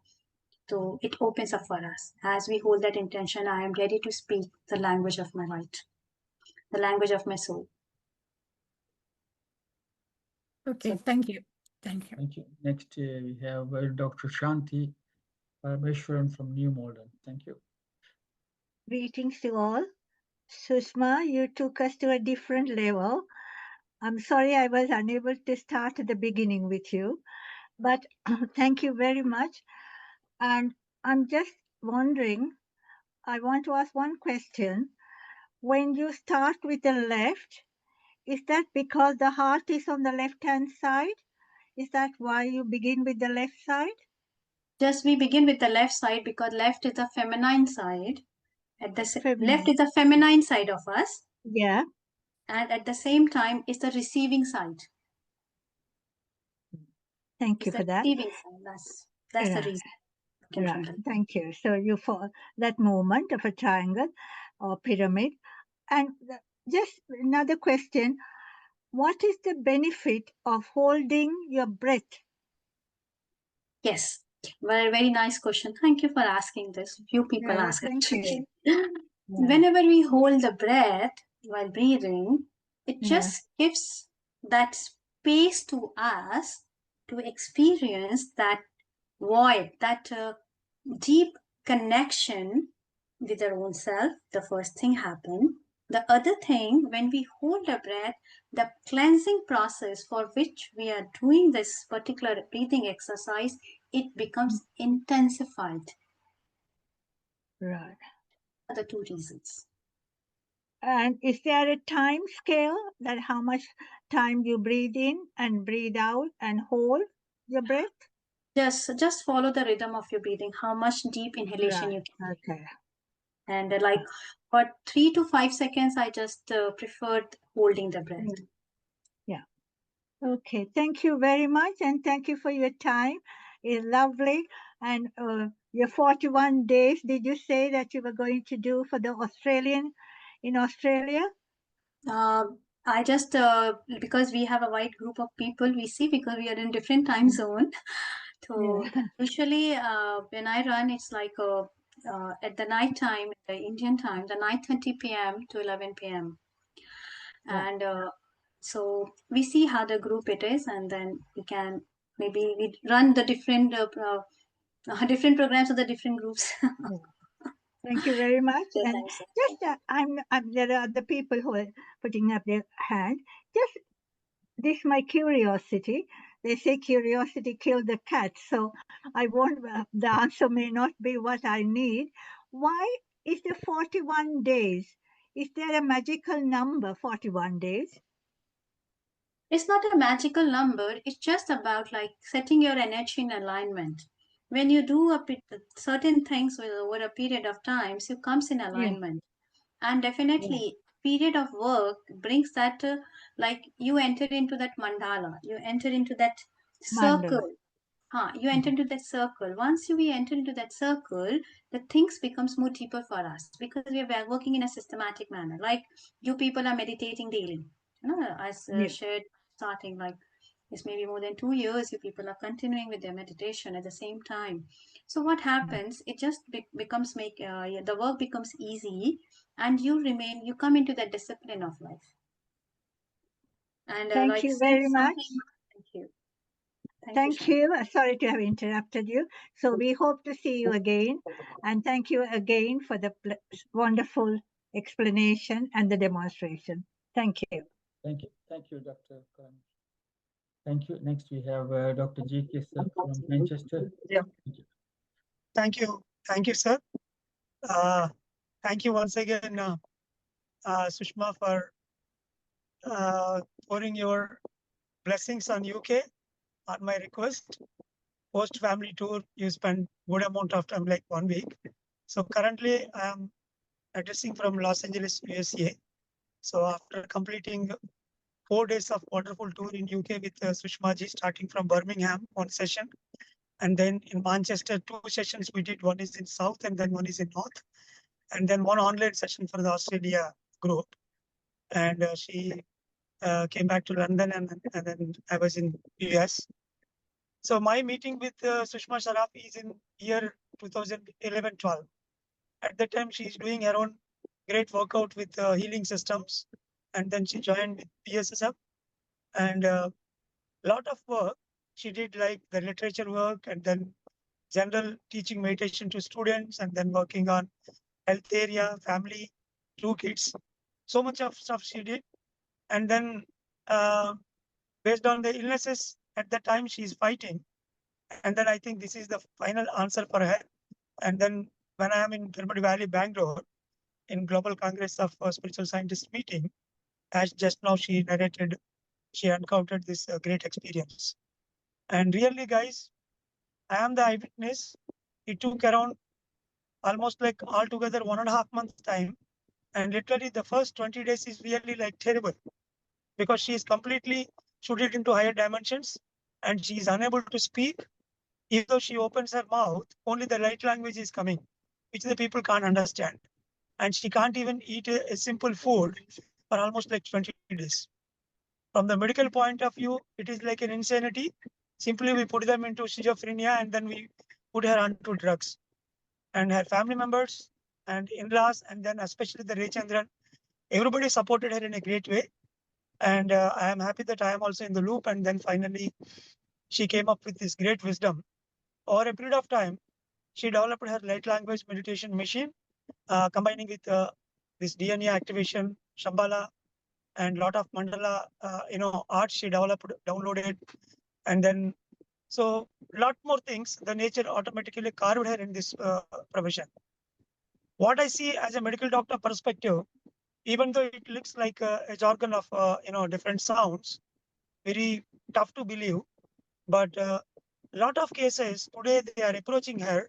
So it opens up for us as we hold that intention. I am ready to speak the language of my light, the language of my soul. Okay, So, thank you. Thank you. Thank you. Next, we have Dr. Shanti Parameshwaran from New Malden. Thank you. Greetings to all. Sushma, you took us to a different level. I'm sorry I was unable to start at the beginning with you, but thank you very much. And I'm just wondering, I want to ask one question. When you start with the left, is that because the heart is on the left-hand side? Is that why you begin with the left side? just we begin with the left side because left is the feminine side. Left is the feminine side of us. Yeah. And at the same time, it's the receiving side. Thank you for that. Receiving side. That's the reason. Right. Thank you. So you for that movement of a triangle or pyramid. And just another question. What is the benefit of holding your breath? Yes. Very, very nice question. Thank you for asking this. Few people ask actually. Whenever we hold the breath while breathing, it just gives that space to us to experience that void, that deep connection with our own self. The first thing happened. The other thing, when we hold a breath, the cleansing process for which we are doing this particular breathing exercise, it becomes intensified. Right. The two reasons. And is there a time scale that how much time you breathe in and breathe out and hold your breath? Just follow the rhythm of your breathing, how much deep inhalation you can. Okay. And like for 3 to 5 seconds, I just preferred holding the breath. Yeah. Okay. Thank you very much. And thank you for your time. It's lovely. And your 41 days, did you say that you were going to do for the in Australia? I just, because we have a wide group of people, we see because we are in different time zone. So usually when I run, it's like at the night time, the Indian time, the 9:30 p.m. to 11 p.m. And so we see how the group it is, and then maybe we run the different different programs of the different groups. Thank you very much. Yes, and just there are other people who are putting up their hand. Just this is my curiosity. They say curiosity killed the cat. So I won't. The answer may not be what I need. Why is there 41 days? Is there a magical number? 41 days. It's not a magical number. It's just about like setting your energy in alignment. When you do certain things over a period of times, you comes in alignment. And definitely period of work brings that like you enter into that mandala, you enter into that circle. You enter into that circle. Once we enter into that circle, the things becomes more deeper for us because we are working in a systematic manner. Like you people are meditating daily. As shared starting, like it's maybe more than 2 years, you people are continuing with their meditation at the same time. So what happens? It just becomes the work becomes easy, and you come into that discipline of life. And Thank you very much. Thank you. Thank you. Sorry to have interrupted you. So we hope to see you again. And thank you again for the wonderful explanation and the demonstration. Thank you. Thank you, Dr. Karan. Thank you. Next, we have Dr. G.K. Sir from Manchester. Yeah. Thank you, sir. Thank you once again, Sushma, for pouring your blessings on UK on my request. Post family tour, you spend good amount of time, like 1 week. So currently, I am addressing from Los Angeles, USA. So after completing 4 days of wonderful tour in UK with Sushma ji, starting from Birmingham, 1 session, and then in Manchester, 2 sessions we did. One is in South and then one is in North, and then 1 online session for the Australia group. And she came back to London, and then I was in US. So my meeting with Sushma Saraf is in year 2011-12. At that time, she is doing her own great workout with healing systems, and then she joined with PSSF, and lot of work she did, like the literature work, and then general teaching meditation to students, and then working on health area, family, 2 kids. So much of stuff she did, and then based on the illnesses at that time she is fighting, and then I think this is the final answer for her. And then when I am in Tirumati Valley, Bangalore, in Global Congress of Spiritual Scientists meeting, as just now she narrated, she encountered this great experience. And really, guys, I am the eyewitness. It took around almost like altogether 1.5 months time. And literally the first 20 days is really like terrible, because she is completely shooted into higher dimensions and she is unable to speak. Even though she opens her mouth, only the light language is coming, which the people can't understand. And she can't even eat a simple food for almost like 20 days. From the medical point of view, it is like an insanity. Simply we put them into schizophrenia and then we put her onto drugs. And her family members and in-laws, and then especially the Raychandran, everybody supported her in a great way. And I am happy that I am also in the loop. And then finally, she came up with this great wisdom. Over a period of time, she developed her light language meditation machine, combining with this DNA activation, Shambhala, and lot of mandala, art she developed, downloaded, and then so lot more things. The nature automatically carved her in this profession. What I see as a medical doctor perspective, even though it looks like a jargon of different sounds, very tough to believe, but lot of cases today they are approaching her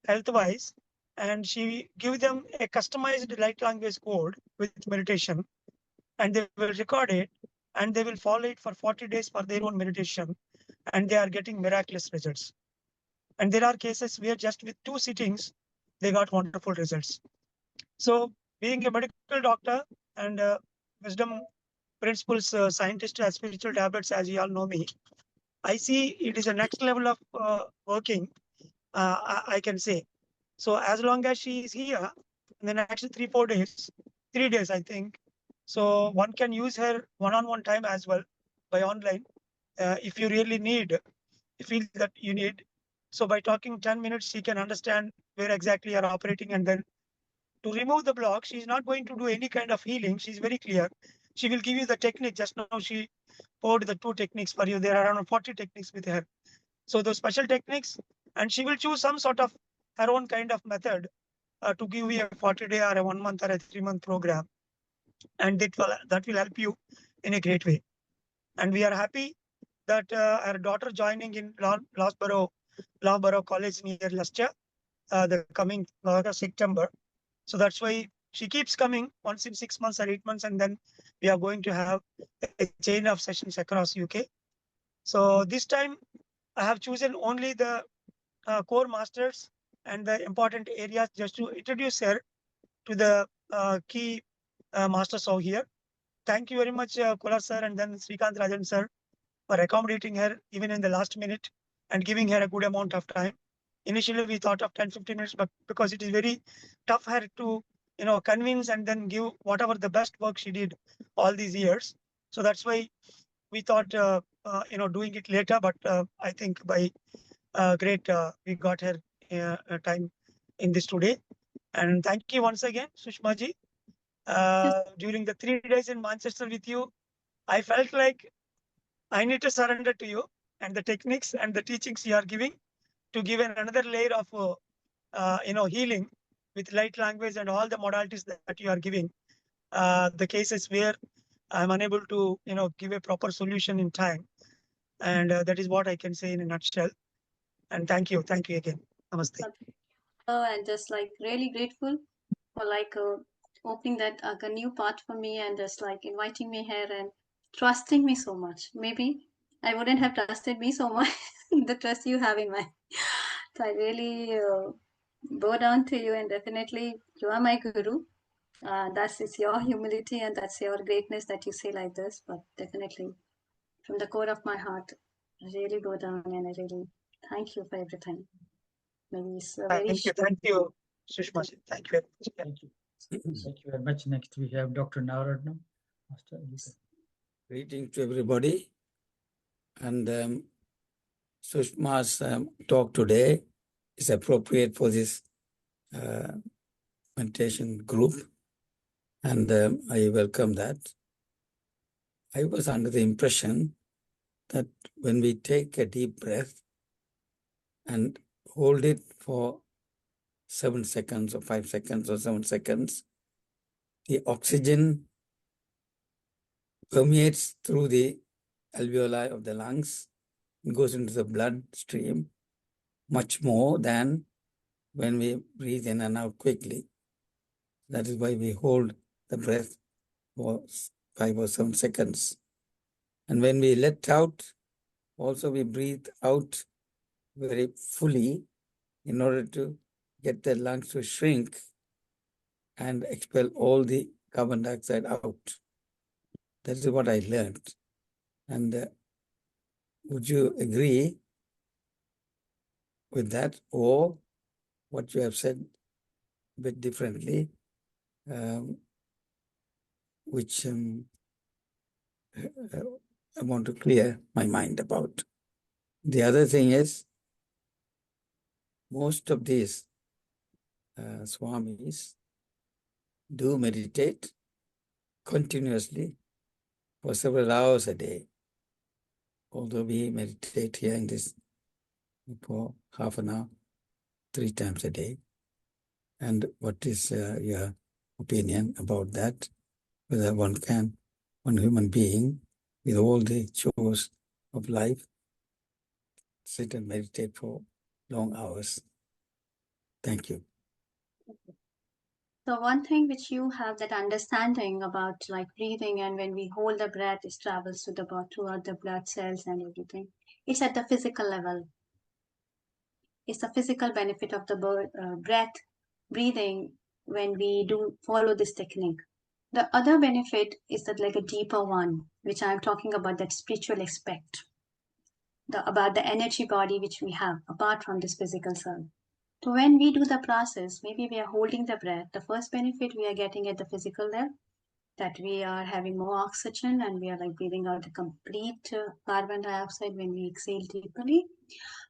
health-wise, and she give them a customized light language code with meditation, and they will record it, and they will follow it for 40 days for their own meditation, and they are getting miraculous results. And there are cases where just with 2 sittings, they got wonderful results. So being a medical doctor and wisdom principles scientist as spiritual tablets, as you all know me, I see it is a next level of working, I can say. So as long as she is here, in the next 3-4 days, 3 days, I think. So one can use her one-on-one time as well by online. If you really need, you feel that you need. So by talking 10 minutes, she can understand where exactly you're operating. And then to remove the block, she's not going to do any kind of healing. She's very clear. She will give you the technique. Just now she poured the 2 techniques for you. There are around 40 techniques with her. So those special techniques, and she will choose some sort of her own kind of method to give you a 40-day or a 1 month or a 3-month program. And that will help you in a great way. And we are happy that our daughter joining in Loughborough College near Leicester, the coming September. So that's why she keeps coming once in 6 months or 8 months, and then we are going to have a chain of sessions across UK. So this time I have chosen only the core masters and the important areas just to introduce her to the key masters over here. Thank you very much, Kola sir, and then Srikant Rajan sir, for accommodating her even in the last minute and giving her a good amount of time. Initially, we thought of 10-15 minutes, but because it is very tough her to convince and then give whatever the best work she did all these years. So that's why we thought, doing it later, but I think by great, we got her time in this today. And thank you once again, Sushma ji. During the 3 days in Manchester with you, I felt like I need to surrender to you and the techniques and the teachings you are giving to give another layer of, healing with light language and all the modalities that you are giving. The cases where I'm unable to, give a proper solution in time. And that is what I can say in a nutshell. And thank you again. Namaste. And just like really grateful for like opening that a new part for me and just like inviting me here and trusting me so much. Maybe I wouldn't have trusted me so much the trust you have in my. So I really bow down to you, and definitely you are my guru. That's it's your humility and that's your greatness that you say like this. But definitely from the core of my heart, I really bow down and I really thank you for everything. Maybe it's a very Thank you, Sushma. Thank you very much. Thank you. Thank you very much. Next, we have Dr. Navaratnam. Master, you can. Greetings to everybody. And Sushma's talk today is appropriate for this meditation group. And I welcome that. I was under the impression that when we take a deep breath and hold it for 7 seconds or 5 seconds or 7 seconds, the oxygen permeates through the alveoli of the lungs and goes into the bloodstream much more than when we breathe in and out quickly. That is why we hold the breath for 5 or 7 seconds. And when we let out, also we breathe out very fully in order to get the lungs to shrink and expel all the carbon dioxide out. That is what I learned. And would you agree with that, or what you have said a bit differently, which I want to clear my mind about? The other thing is, most of these Swamis do meditate continuously for several hours a day. Although we meditate here in this for half an hour, 3 times a day. And what is your opinion about that? Whether one human being with all the chores of life, sit and meditate for long hours. Thank you. So one thing which you have that understanding about like breathing, and when we hold the breath, it travels to throughout the blood cells and everything. It's at the physical level. It's the physical benefit of the breath, breathing when we do follow this technique. The other benefit is that like a deeper one, which I'm talking about, that spiritual aspect, about the energy body which we have apart from this physical self. So when we do the process, maybe we are holding the breath. The first benefit we are getting at the physical level, that we are having more oxygen and we are like breathing out the complete carbon dioxide when we exhale deeply.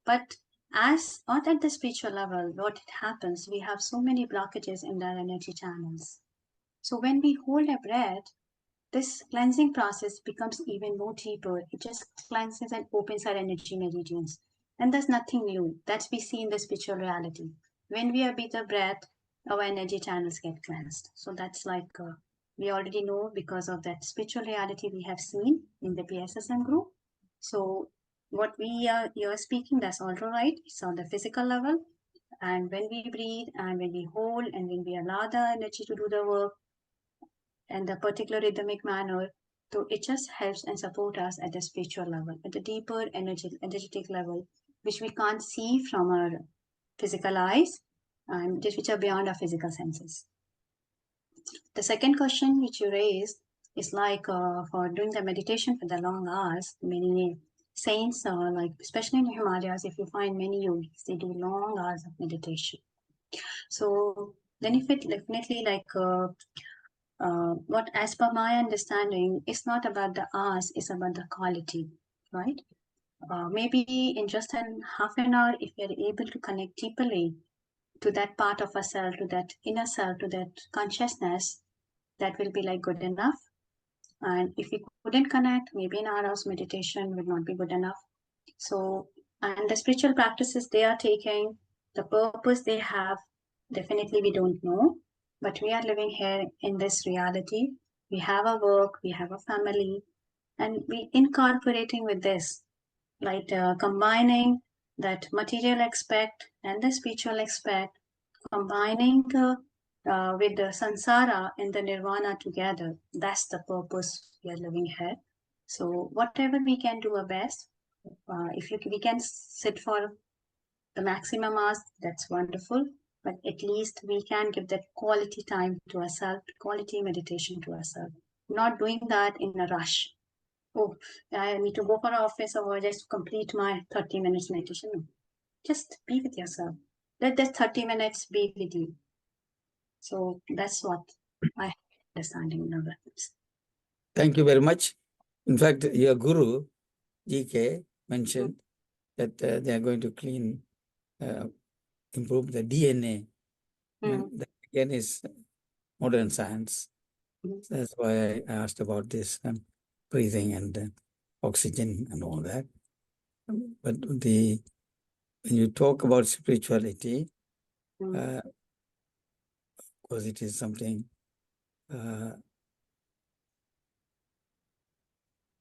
But as not at the spiritual level, what happens, we have so many blockages in our energy channels. So when we hold a breath, this cleansing process becomes even more deeper. It just cleanses and opens our energy meridians. And there's nothing new. That's we see in the spiritual reality. When we are with the breath, our energy channels get cleansed. So that's like we already know because of that spiritual reality we have seen in the PSSM group. So what you're speaking, that's all right. It's on the physical level. And when we breathe and when we hold and when we allow the energy to do the work and the particular rhythmic manner, so it just helps and support us at the spiritual level, at the deeper energetic level, which we can't see from our physical eyes and which are beyond our physical senses. The second question which you raised is like for doing the meditation for the long hours, many saints, like especially in the Himalayas, if you find many yogis, they do long hours of meditation. So then if it definitely like what, as per my understanding, it's not about the hours, it's about the quality, right? Maybe in just half an hour, if we are able to connect deeply to that part of ourselves, to that inner self, to that consciousness, that will be like good enough. And if we couldn't connect, maybe an hour's meditation would not be good enough. So, and the spiritual practices they are taking, the purpose they have, definitely we don't know. But we are living here in this reality. We have a work, we have a family, and we incorporating with this, like combining that material aspect and the spiritual aspect, combining with the samsara and the nirvana together. That's the purpose we are living here. So whatever we can do our best. If we can sit for the maximum hours, that's wonderful. But at least we can give that quality time to ourselves, quality meditation to ourselves. Not doing that in a rush. Oh, I need to go for an office or just complete my 30 minutes meditation. No. Just be with yourself. Let that 30 minutes be with you. So that's what I understanding in other words. Thank you very much. In fact, your guru, GK, mentioned that they are going to improve the DNA. I mean, that again is modern science. So that's why I asked about this breathing and oxygen and all that. But when you talk about spirituality, of course, it is something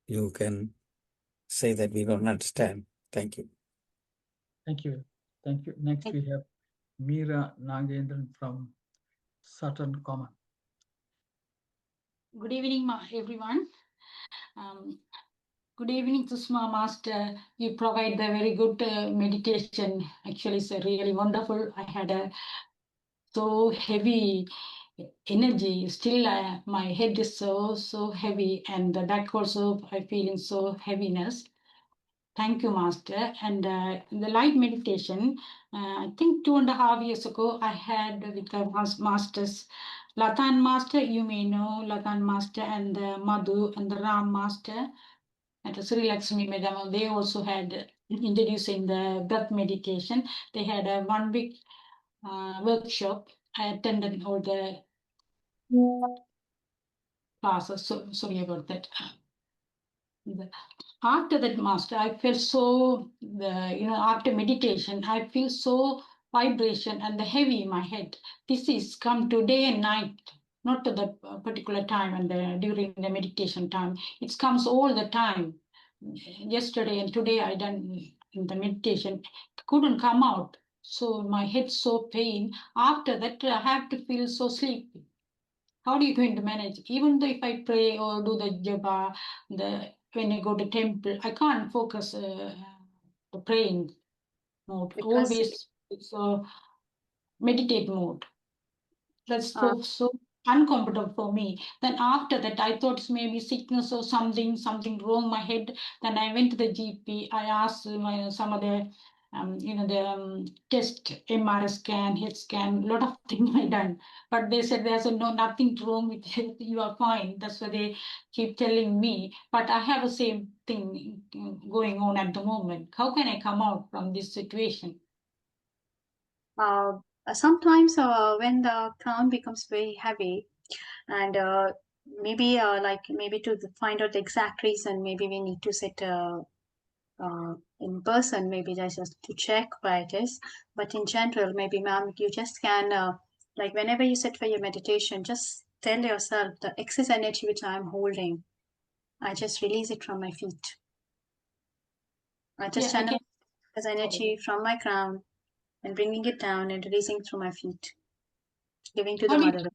you can say that we don't understand. Thank you. Thank you. Thank you. Next, we have Meera Nagendran from Sutton Common. Good evening, everyone. Good evening, Sushma Master. You provide the very good meditation. Actually, it's really wonderful. I had a so heavy energy. Still, my head is so heavy, and the back also I feeling so heaviness. Thank you, Master. And the light meditation, I think 2.5 years ago, I had with the masters, Latan Master, you may know Latan Master, and Madhu and the Ram Master, and Sri Lakshmi Madam. They also had introducing the breath meditation. They had a 1 week workshop. I attended all the classes. So sorry about that. After that, Master, I felt so, after meditation, I feel so vibration and the heavy in my head. This is come to day and night, not to the particular time and during the meditation time. It comes all the time. Yesterday and today I done in the meditation, couldn't come out. So my head so pain. After that, I have to feel so sleepy. How are you going to manage? Even though if I pray or do the japa, when I go to temple, I can't focus the praying mode. Because Always it's meditate mode. That's so uncomfortable for me. Then after that, I thought it's maybe sickness or something wrong in my head. Then I went to the GP. I asked some of the test, MRI scan, head scan, lot of things I done. But they said there's nothing wrong with you. You are fine. That's what they keep telling me. But I have the same thing going on at the moment. How can I come out from this situation? Sometimes when the crown becomes very heavy, and maybe to find out the exact reason, maybe we need to sit in person, maybe just to check why it is. But in general, maybe ma'am, you just can like whenever you sit for your meditation, just tell yourself the excess energy which I'm holding, I just release it from my feet. I just channel this energy from my crown and bringing it down and releasing through my feet, giving to the mother.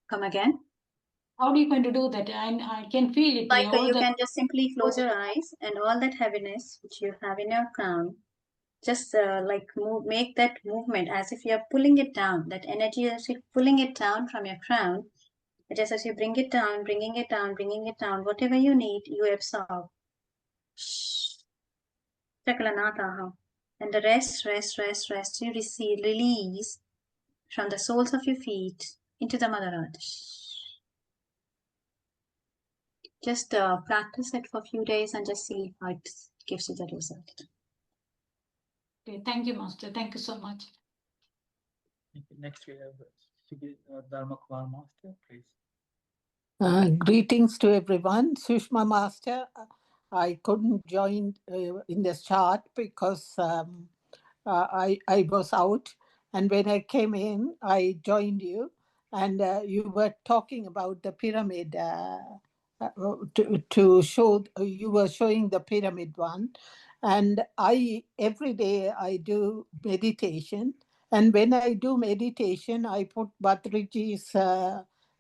Come again? How are you going to do that? I can feel it. Like you can just simply close your eyes and all that heaviness which you have in your crown, just make that movement as if you are pulling it down. That energy as if pulling it down from your crown. Just as you bring it down, bringing it down, bringing it down, whatever you need, you absorb. And the rest, you receive, release. from the soles of your feet into the Mother Earth. Just practice it for a few days and just see how it gives you the result. Okay, thank you, Master. Thank you so much. Next we have Dharma Kumar Master, please. Greetings to everyone. Sushma Master, I couldn't join in the chat because I was out. And when I came in, I joined you. And you were talking about the pyramid to show, you were showing the pyramid one. And every day I do meditation. And when I do meditation, I put Bhadraji's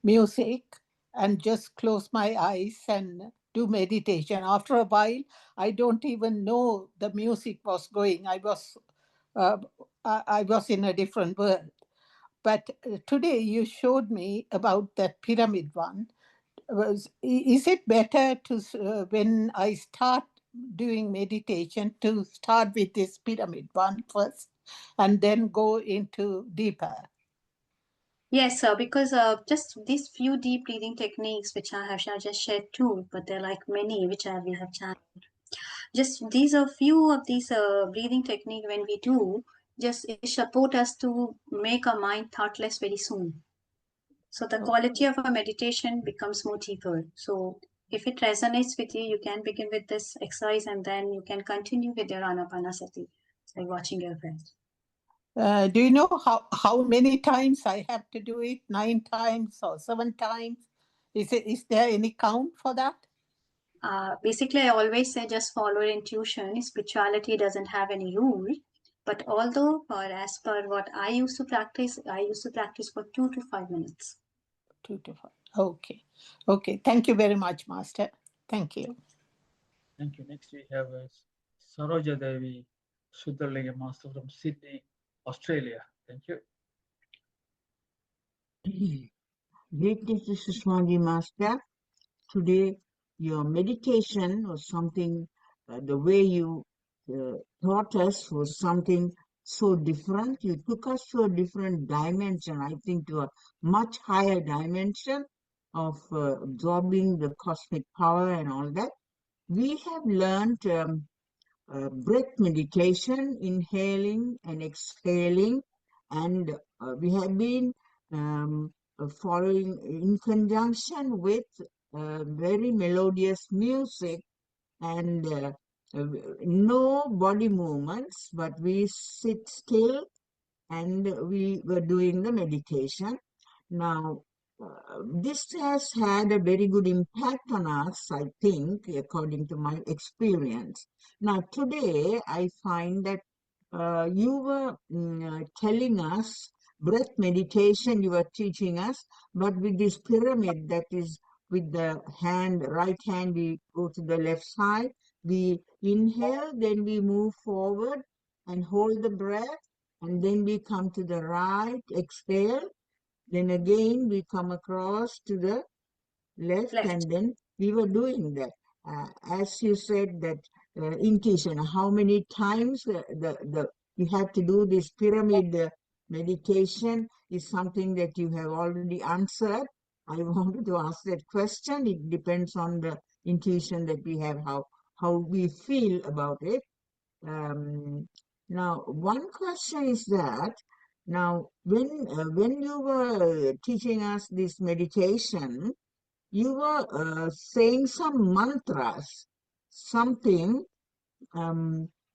music and just close my eyes and do meditation. After a while, I don't even know the music was going. I was in a different world. But today you showed me about that pyramid one. Is it better to, when I start doing meditation, to start with this pyramid one first and then go into deeper? Yes, because just these few deep breathing techniques which I have just shared too, but there are like many which we have channeled. Just these are few of these breathing technique when we do, just it support us to make our mind thoughtless very soon. So the quality of our meditation becomes more deeper. So if it resonates with you, you can begin with this exercise and then you can continue with your Anapanasati, like watching your breath. Do you know how many times I have to do it? 9 times or 7 times? Is there any count for that? Basically, I always say just follow your intuition. Spirituality doesn't have any rule. But although, as per what I used to practice for 2 to 5 minutes. 2 to 5. Okay. Okay. Thank you very much, Master. Thank you. Thank you. Next we have Saroja Devi Sudharlinga Master from Sydney, Australia. Thank you. Greetings to Sushma Master. Today, your meditation was something, the way you taught us was something so different. You took us to a different dimension, I think to a much higher dimension of absorbing the cosmic power and all that. We have learned breath meditation, inhaling and exhaling, and we have been following in conjunction with very melodious music and no body movements, but we sit still and we were doing the meditation. Now, this has had a very good impact on us, I think, according to my experience. Now, today, I find that you were telling us breath meditation, you were teaching us, but with this pyramid that is with the hand, right hand, we go to the left side, we inhale, then we move forward and hold the breath, and then we come to the right, exhale, then again we come across to the left. And then we were doing that. As you said that intuition, how many times you have to do this pyramid meditation is something that you have already answered. I wanted to ask that question. It depends on the intuition that we have, how we feel about it. Now, one question is that, now, when you were teaching us this meditation, you were saying some mantras, something.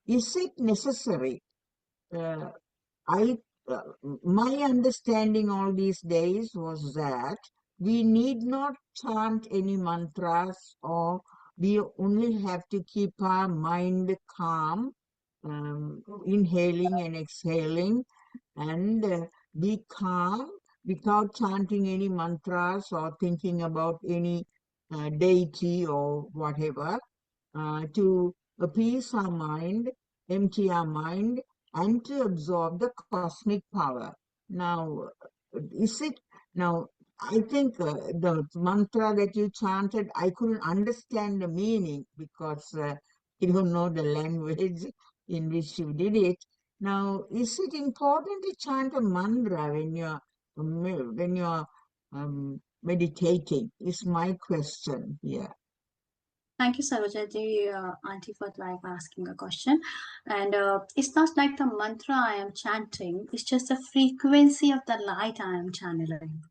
Is it necessary? My understanding all these days was that we need not chant any mantras, or we only have to keep our mind calm, inhaling and exhaling, and be calm without chanting any mantras or thinking about any deity or whatever, to appease our mind, empty our mind, and to absorb the cosmic power. Now, I think the mantra that you chanted, I couldn't understand the meaning because you don't know the language in which you did it. Now, is it important to chant a mantra when you're meditating? Is my question here. Thank you, Sarojaji, Auntie, for asking a question. And it's not like the mantra I am chanting, it's just the frequency of the light I am channeling.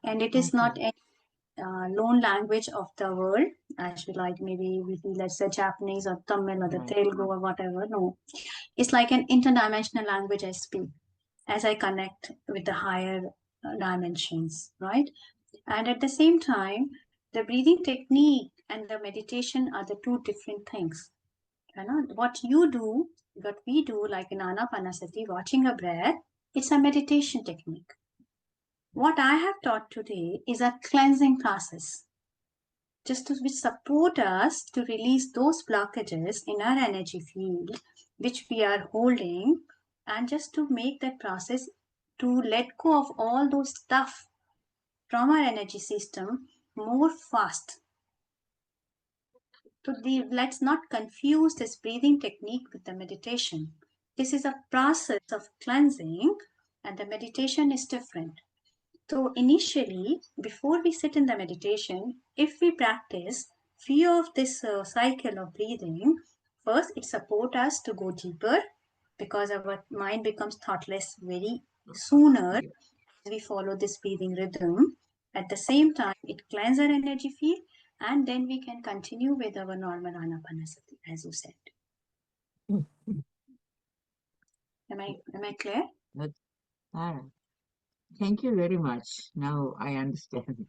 And it is not a known language of the world, actually, like maybe we feel let's say Japanese or Tamil or the Telugu or whatever. No, it's like an interdimensional language I speak as I connect with the higher dimensions, right? And at the same time, the breathing technique and the meditation are the two different things. You know? What we do, like in Anapanasati, watching a breath, it's a meditation technique. What I have taught today is a cleansing process, just to support us to release those blockages in our energy field, which we are holding, and just to make that process to let go of all those stuff from our energy system more fast. Let's not confuse this breathing technique with the meditation. This is a process of cleansing, and the meditation is different. So initially, before we sit in the meditation, if we practice few of this cycle of breathing, first it supports us to go deeper because our mind becomes thoughtless very sooner as we follow this breathing rhythm. At the same time, it cleanses our energy field, and then we can continue with our normal anapanasati, as you said. Am I clear? Thank you very much. Now I understand.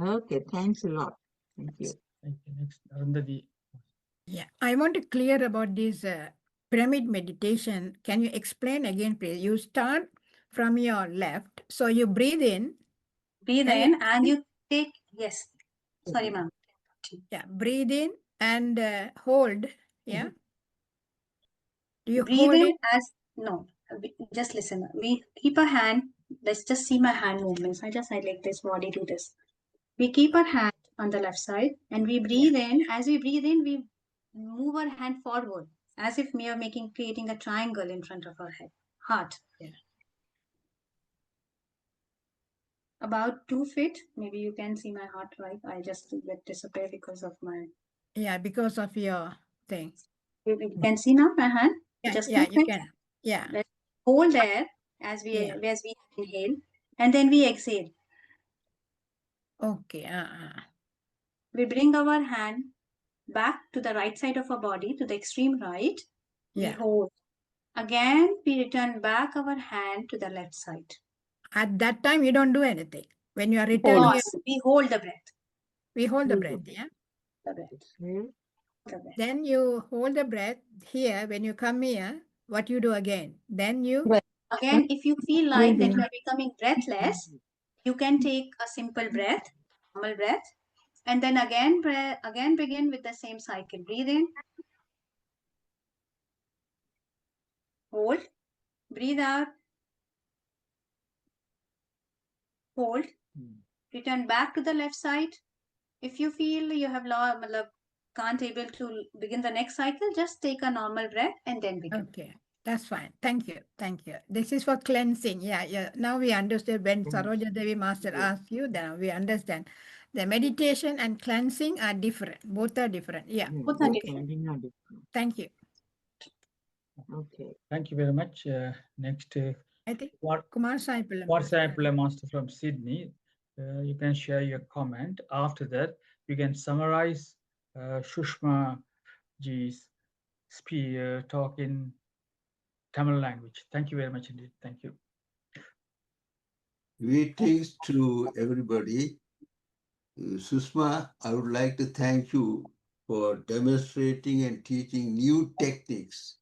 Okay, thanks a lot. Thank you. Thank you. Next, Arundhati. Yeah, I want to clear about this pyramid meditation. Can you explain again, please? You start from your left, so you breathe in. Breathe in and you take, yes. Sorry, ma'am. Yeah, breathe in and hold. Yeah. Do you breathe hold in it? as, no, just listen. We keep our hand, let's just see my hand movements. I like this body do this. We keep our hand on the left side and we breathe in. As we breathe in, we move our hand forward as if we are creating a triangle in front of our heart. Yeah. About 2 feet. Maybe you can see my heart, right? I just get disappear because of my. Yeah, because of your thing. You can see now my hand. Yeah, just yeah, 2 you feet. can. Yeah. Let's hold there as we inhale, and then we exhale. Okay. We bring our hand back to the right side of our body, to the extreme right. Yeah. We hold. Again, we return back our hand to the left side. At that time, you don't do anything. When you are returning, we hold the breath. We hold the breath, yeah? The breath. Then you hold the breath here. When you come here, what you do again? Then you... Again, if you feel like that you are becoming breathless, you can take a simple breath, normal breath, and then again begin with the same cycle. Breathe in, hold, breathe out, hold, return back to the left side. If you feel you have can't able to begin the next cycle, just take a normal breath and then begin. Okay, that's fine. Thank you. Thank you. This is for cleansing. Yeah. Now we understand when Saroja Devi Master asked you, then we understand. The meditation and cleansing are different. Both are different. Yeah. Both are different. Thank you. Okay. Thank you very much. Next, I think Kumar Saipula Master from Sydney. You can share your comment. After that, you can summarize Sushma ji's talk in Tamil language. Thank you very much indeed. Thank you. Greetings to everybody. Sushma, I would like to thank you for demonstrating and teaching new techniques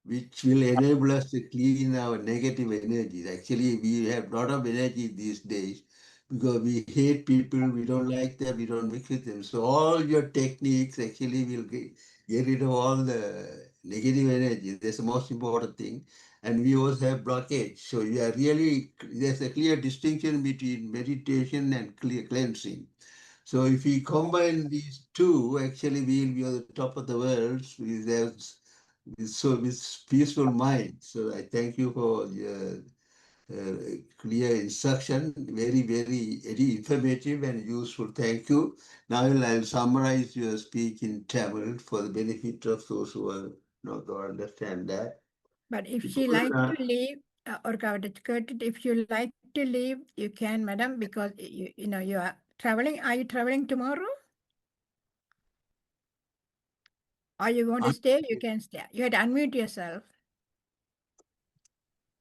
which will enable us to clean our negative energies. Actually, we have a lot of energy these days because we hate people, we don't like them, we don't mix with them. So all your techniques actually will get rid of all the negative energy. That's the most important thing. And we also have blockage. So you are really, there's a clear distinction between meditation and clear cleansing. So if we combine these two, actually we'll be on the top of the world. There's with peaceful mind. So I thank you for your clear instruction, very informative and useful. Thank you. Now I'll summarize your speech in Tamil for the benefit of those who are not going to understand that. But if she like to leave, or if you like to leave, you can, madam, because you know you are traveling. Are you traveling tomorrow? Are you going to stay? You can stay. You had to unmute yourself.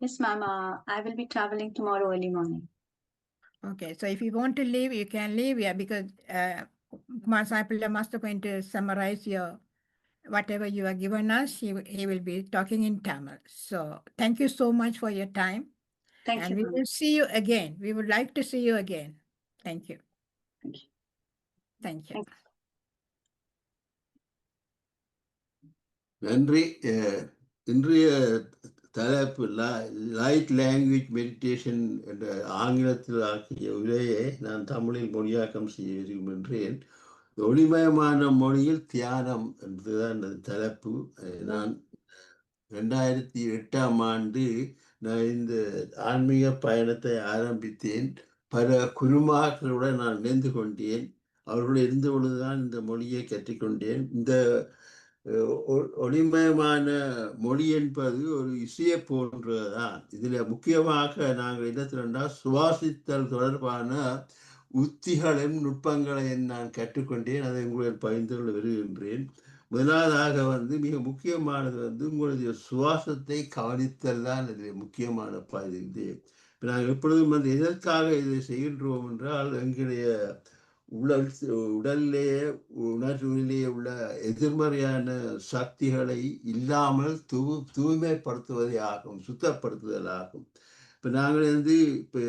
Yes, ma'am. I will be traveling tomorrow early morning. Okay, so if you want to leave, you can leave, yeah, because Masapilla Master going to summarize your whatever you are given us. He will be talking in Tamil. So thank you so much for your time. Thank And you, we ma'am. will see you again. We would like to see you again. Thank you. Thank you. Thank you. நன்றி. இன்றைய தலைப்பு light language meditation என்ற ஆங்கிலத்தில் ஆக்கிய உரையை நான் தமிழில் மொழியாக்கம் செய்ய விரும்புகின்றேன். ஒளிமயமான மொழியில் தியானம் என்பதுதான் அந்த தலைப்பு. நான் 2008ஆம் ஆண்டு நான் இந்த ஆன்மீக பயணத்தை ஆரம்பித்தேன். பல குருமார்களுடன் நான் இணைந்து கொண்டேன். அவர்களுடன் இருந்த பொழுதுதான் இந்த மொழியை கற்றுக்கொண்டேன். இந்த ஒளிமயமான மொழி என்பது ஒரு இசையை போன்றதுதான். இதுல முக்கியமாக நாங்கள் என்ன சுவாசித்தல் தொடர்பான உத்திகளையும் நுட்பங்களையும் நான் கற்றுக்கொண்டேன். அதை உங்களுடன் பகிர்ந்து கொள்ள விரும்புகின்றேன். முதலாவதாக மிக முக்கியமானது உங்களுடைய சுவாசத்தை கவனித்தல் தான் இது முக்கியமான இது. இப்போ நாங்கள் எப்பொழுதும் எதற்காக இதை செய்கின்றோம் என்றால் எங்களுடைய உடலிலேயே உணர்விலேயே உள்ள எதிர்மறையான சக்திகளை இல்லாமல் தூய்மைப்படுத்துவதே ஆகும், சுத்தப்படுத்துதல் ஆகும். இப்போ நாங்கள் இப்போ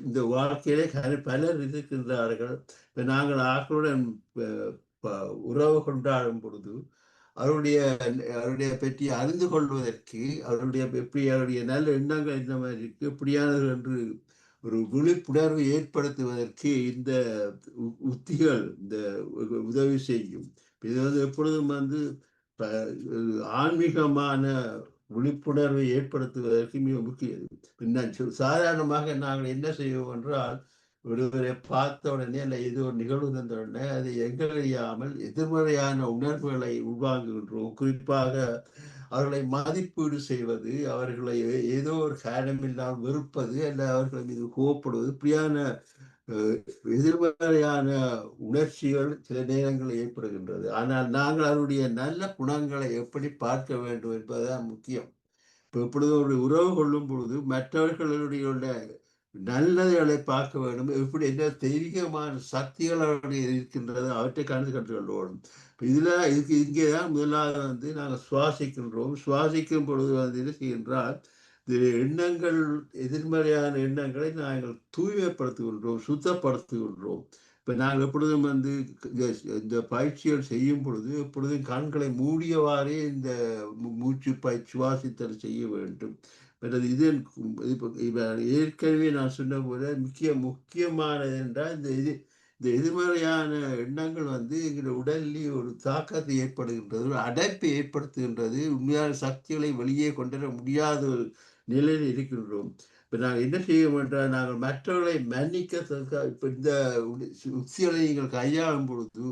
இந்த வாழ்க்கையிலே பலர் இருக்கின்றார்கள். இப்போ நாங்கள் ஆக்களுடன் உறவு கொண்டாடும் பொழுது அவருடைய பற்றி அறிந்து கொள்வதற்கு அவருடைய நல்ல எண்ணங்கள் இந்த மாதிரி இருக்கு, எப்படியானது என்று ஒரு விழிப்புணர்வு ஏற்படுத்துவதற்கு இந்த உத்திகள் இந்த உதவி செய்யும். இது எப்பொழுதும் ஆன்மீகமான விழிப்புணர்வை ஏற்படுத்துவதற்கு மிக முக்கியம். சாதாரணமாக நாங்கள் என்ன செய்வோம் என்றால், ஒருவரை பார்த்த உடனே அல்ல ஏதோ ஒரு நிகழ்வு தந்த உடனே அதை எங்கறியாமல் எதிர்மறையான உணர்வுகளை உள்வாங்குகின்றோம். குறிப்பாக அவர்களை மதிப்பீடு செய்வது, அவர்களை ஏதோ ஒரு காரணமில்லாமல் வெறுப்பது அல்ல அவர்களை மீது கோவப்படுவது, இப்படியான எதிர்மறையான உணர்ச்சிகள் சில நேரங்களில் ஏற்படுகின்றது. ஆனால் நாங்கள் அவருடைய நல்ல குணங்களை எப்படி பார்க்க வேண்டும் என்பதுதான் முக்கியம். இப்போ எப்பொழுது ஒரு உறவு கொள்ளும் பொழுது மற்றவர்களுடைய நல்லதைகளை பார்க்க வேண்டும். எப்படி என்ன தெய்வீகமான சக்திகள் அவருடைய இருக்கின்றது அவற்றை கற்றுக்கொள்ளணும். இப்போ இதுக்கு இங்கேதான் முதலாவது நாங்கள் சுவாசிக்கின்றோம். சுவாசிக்கும் பொழுது என்ன செய்கின்றால், எண்ணங்கள் எதிர்மறையான எண்ணங்களை நாங்கள் தூய்மைப்படுத்துகின்றோம், சுத்தப்படுத்துகின்றோம். இப்போ நாங்கள் எப்பொழுதும் இந்த பயிற்சிகள் செய்யும் பொழுது எப்பொழுதும் கண்களை மூடியவாறே இந்த மூச்சு சுவாசித்தல் செய்ய வேண்டும். இது ஏற்கனவே நான் சொன்ன போல முக்கியமானது என்றால் இந்த எதிர்மறையான எண்ணங்கள் எங்கள் உடலில் ஒரு தாக்கத்தை ஏற்படுகின்றது, ஒரு அடைப்பை ஏற்படுத்துகின்றது. உண்மையான சக்திகளை வெளியே கொண்டு வர முடியாத ஒரு நிலையில் இருக்கின்றோம். இப்போ நாங்கள் என்ன செய்ய என்றால், நாங்கள் மற்றவர்களை மன்னிக்க இப்போ இந்த உத்திகளை நீங்கள் கையாளும் பொழுது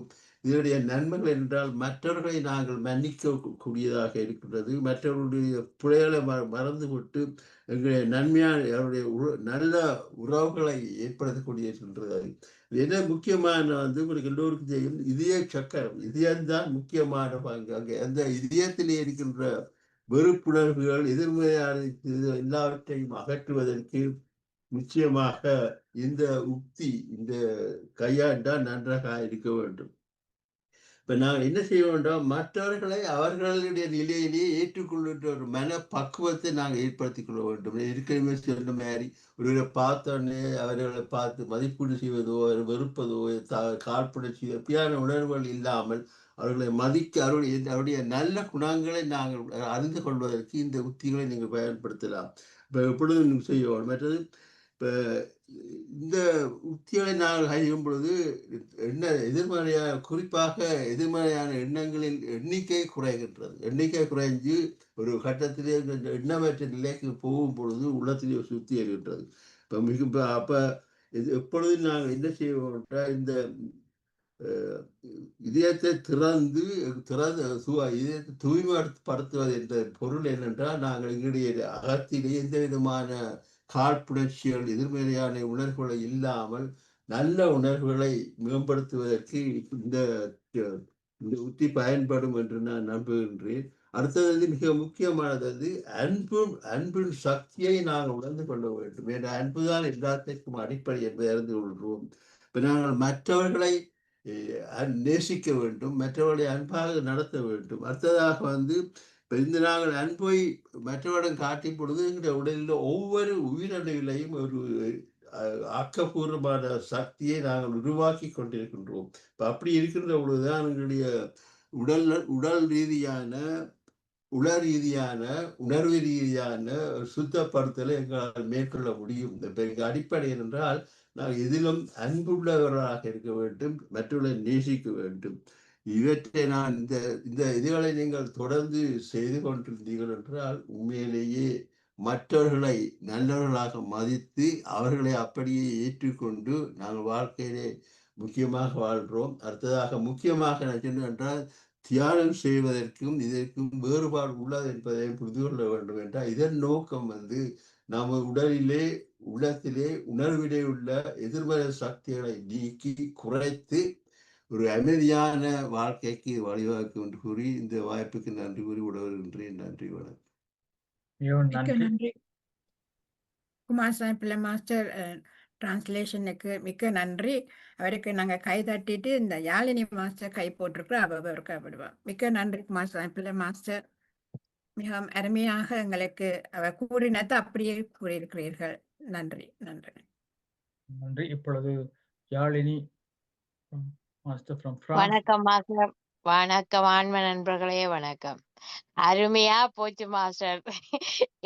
இதனுடைய நன்மைகள் என்றால் மற்றவர்களை நாங்கள் மன்னிக்க கூடியதாக இருக்கின்றது. மற்றவர்களுடைய பிழைகளை மறந்துவிட்டு எங்களுடைய நன்மையான அவருடைய நல்ல உறவுகளை ஏற்படுத்தக்கூடிய இருக்கின்றது. என்ன முக்கியமான உங்களுக்கு எல்லோருக்கும் தெரியும், இதய சக்கரம், இதயம்தான் முக்கியமான பங்கு. அங்கே அந்த இதயத்திலே இருக்கின்ற வெறுப்புணர்வுகள், எதிர்மறையான எல்லாவற்றையும் அகற்றுவதற்கு நிச்சயமாக இந்த உக்தி இந்த கையாண்டால் நன்றாக இருக்க வேண்டும். இப்போ நாங்கள் என்ன செய்ய வேண்டும், மற்றவர்களை அவர்களுடைய நிலையிலேயே ஏற்றுக்கொள்கின்ற ஒரு மன பக்குவத்தை நாங்கள் ஏற்படுத்திக் கொள்ள வேண்டும். ஏற்கனவே சொன்ன மாதிரி ஒருவரை பார்த்தோன்னே அவர்களை பார்த்து மதிப்பீடு செய்வதோ வெறுப்பதோ காழ்ப்புணர்ச்சி எப்படியான உணர்வுகள் இல்லாமல் அவர்களை மதிக்க அவருடைய நல்ல குணங்களை நாங்கள் அறிந்து கொள்வதற்கு இந்த உத்திகளை நீங்கள் பயன்படுத்தலாம். இப்போ எப்பொழுதும் செய்வோம். மற்றது இப்போ இந்த உத்திகளை நாங்கள் கையும் பொழுது குறிப்பாக எதிர்மறையான எண்ணங்களின் எண்ணிக்கை குறைகின்றது. எண்ணிக்கை குறைஞ்சு ஒரு கட்டத்திலே எண்ணமற்ற நிலைக்கு போகும் பொழுது உள்ளத்திலே சுத்தி இருக்கின்றது. இப்போ அப்போ எப்பொழுது நாங்கள் என்ன செய்வோம்னா இந்த இதயத்தை இதயத்தை தூய்மைப்படுத்துவது என்ற பொருள் என்னென்றால் நாங்கள் எங்களுடைய அகத்திலே எந்த விதமான காழ்ப்புணர்ச்சிகள் எதிர்மறையான உணர்வுகளை இல்லாமல் நல்ல உணர்வுகளை மேம்படுத்துவதற்கு இந்த உத்தி பயன்படும் என்று நான் நம்புகின்றேன். அடுத்தது மிக முக்கியமானது அன்பின் சக்தியை நாங்கள் உணர்ந்து கொள்ள வேண்டும். என்ற அன்புதான் எல்லாத்திற்கும் அடிப்படை என்பதை அறிந்து கொள்கிறோம். இப்ப நாங்கள் மற்றவர்களை நேசிக்க வேண்டும், மற்றவர்களை அன்பாக நடத்த வேண்டும். அடுத்ததாக இப்போ இந்த நாங்கள் அன்பை மற்றவரிடம் காட்டும் பொழுது எங்களுடைய உடலில் ஒவ்வொரு உயிரணுவிலையும் ஒரு ஆக்கப்பூர்வமான சக்தியை நாங்கள் உருவாக்கி கொண்டிருக்கின்றோம். இப்போ அப்படி இருக்கின்ற பொழுதுதான் எங்களுடைய உடல் ரீதியான உள ரீதியான உணர்வு ரீதியான சுத்தப்படுத்தலை எங்களால் மேற்கொள்ள முடியும். இப்போ எங்கள் அடிப்படை என்றால் நாங்கள் எதிலும் அன்புள்ளவர்களாக இருக்க வேண்டும், மற்றவர்களை நேசிக்க வேண்டும். இவற்றை நான் இந்த இதுகளை நீங்கள் தொடர்ந்து செய்து கொண்டிருந்தீர்கள் என்றால் உண்மையிலேயே மற்றவர்களை நல்லவர்களாக மதித்து அவர்களை அப்படியே ஏற்றுக்கொண்டு நாங்கள் வாழ்க்கையிலே முக்கியமாக வாழ்கிறோம். அடுத்ததாக முக்கியமாக நான் சொன்னேன் தியானம் செய்வதற்கும் இதற்கும் வேறுபாடு உள்ளது என்பதை புரிந்து கொள்ள வேண்டும் என்றால் இதன் நோக்கம் நம்ம உள்ளத்திலே உணர்விலே உள்ள எதிர்மறை சக்திகளை நீக்கி குறைத்து ஒரு அமைதியான வாழ்க்கைக்கு வழிவகுக்கும் என்று கூறி இந்த வாய்ப்புக்கு நன்றி கூறி விடுகின்றேன். நன்றி, வணக்கம். நன்றி குமார் சாமி பிள்ளை மாஸ்டர். டிரான்ஸ்லேஷனுக்கு மிக்க நன்றி. அவருக்கு நாங்கள் கை தட்டிட்டு இந்த யாழினி மாஸ்டர் கை போட்டிருக்கிறோம். அவருக்கு விடுவோம். மிக்க நன்றி குமார் சாமி பிள்ளை மாஸ்டர். மிகவும் அருமையாக எங்களுக்கு அவர் கூறினதை அப்படியே கூறியிருக்கிறீர்கள். நன்றி நன்றி நன்றி. இப்பொழுது யாழினி வணக்கம் மாஸ்டர். வணக்கம் ஆன்ம நண்பர்களே, வணக்கம். அருமையா போச்சு மாஸ்டர்.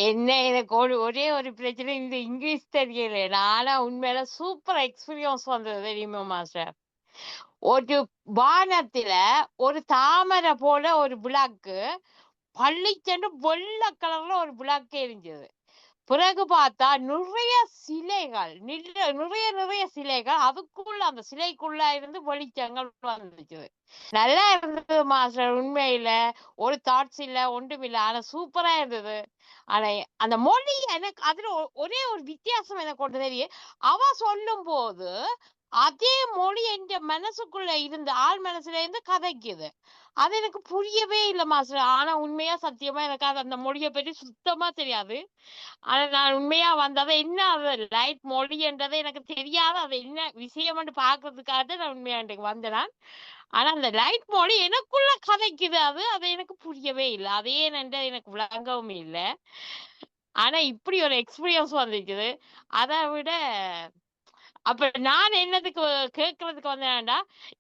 என்ன எனக்கு ஒரே ஒரு பிரச்சனை, இந்த இங்கிலீஷ் தெரியல. ஆனா உண்மையில சூப்பர் எக்ஸ்பீரியன்ஸ் வந்தது தெரியுமா மாஸ்டர். ஒரு வானத்துல ஒரு தாமரை போல ஒரு விளக்கு பள்ளிச்சென்று வெள்ளை கலர்ல ஒரு விளக்கு எரிஞ்சது. பிறகு பார்த்தா நிறைய சிலைகள், நிறைய சிலைகள், அதுக்குள்ள அந்த சிலைக்குள்ள இருந்து வெளிச்சங்கள் வந்துச்சு. நல்லா இருந்தது மாஸ்டர். உண்மையில ஒரு தாட்ஸ் இல்ல, ஒன்றும் இல்ல. ஆனா சூப்பரா இருந்தது. ஆனா அந்த மொழி எனக்கு அதுல ஒரே ஒரு வித்தியாசம் எனக்கு ஒன்று தெரியும். அவ சொல்லும் போது அதே மொழி என் மனசுக்குள்ள இருந்து ஆள் மனசுல இருந்து கதைக்குது. அது எனக்கு புரியவே இல்லை மாஸ்டர். ஆனா உண்மையா சத்தியமா எனக்கு அது அந்த மொழியை பற்றி சுத்தமா தெரியாது. ஆனா நான் உண்மையா வந்ததை என்ன அது லைட் மொழி என்றதை எனக்கு தெரியாது. அது என்ன விஷயம் பாக்குறதுக்காக நான் உண்மையா இன்றைக்கு வந்தேன். ஆனா அந்த லைட் மொழி எனக்குள்ள கதைக்குது. அது எனக்கு புரியவே இல்லை. அதே எனக்கு விளங்கவும் இல்லை. ஆனா இப்படி ஒரு எக்ஸ்பீரியன்ஸ் வந்துருக்குது. அதை விட அப்ப நான் என்னதுக்கு கேட்கறதுக்கு வந்தேன்டா,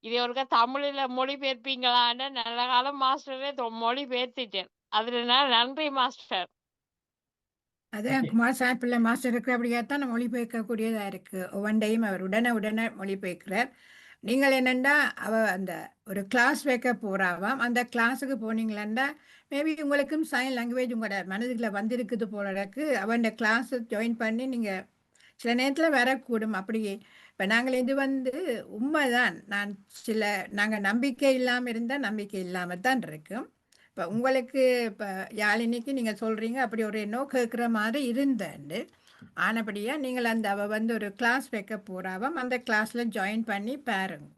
இது ஒருக்கா தமிழ்ல மொழிபெயர்ப்பீங்களான்னு நல்ல காலம் மாஸ்டரே மொழிபெயர்த்திட்டேன். அதுல நன்றி மாஸ்டர். அதான் குமார் சாமி பிள்ளை மாஸ்டருக்கு அப்படியாத்தான் மொழிபெயர்க்கக்கூடியதா இருக்கு. ஒவ்வொன்றையும் அவர் உடனே மொழிபெயர்க்கிறார். நீங்கள் என்னென்னா அந்த ஒரு கிளாஸ் வைக்க போறாவாம். அந்த கிளாஸுக்கு போனீங்களா மேபி உங்களுக்கும் சைன் லாங்குவேஜ் உங்களோட மனதுல வந்திருக்குது போலக்கு. அவன் கிளாஸை ஜாயின் பண்ணி நீங்கள் சில நேரத்தில் வரக்கூடும். அப்படி இப்போ நாங்கள் இது உண்மைதான். நாங்கள் நம்பிக்கை இல்லாமல் இருந்தால் நம்பிக்கை இல்லாமல் தான் இருக்கும். இப்போ உங்களுக்கு இப்போ யாழினிக்கு நீங்கள் சொல்கிறீங்க அப்படி ஒரு கேட்குற மாதிரி இருந்தேன். ஆனபடியா நீங்கள் அவ ஒரு கிளாஸ் வைக்க போறாவாம். அந்த கிளாஸ்ல ஜாயின் பண்ணி பாருங்க.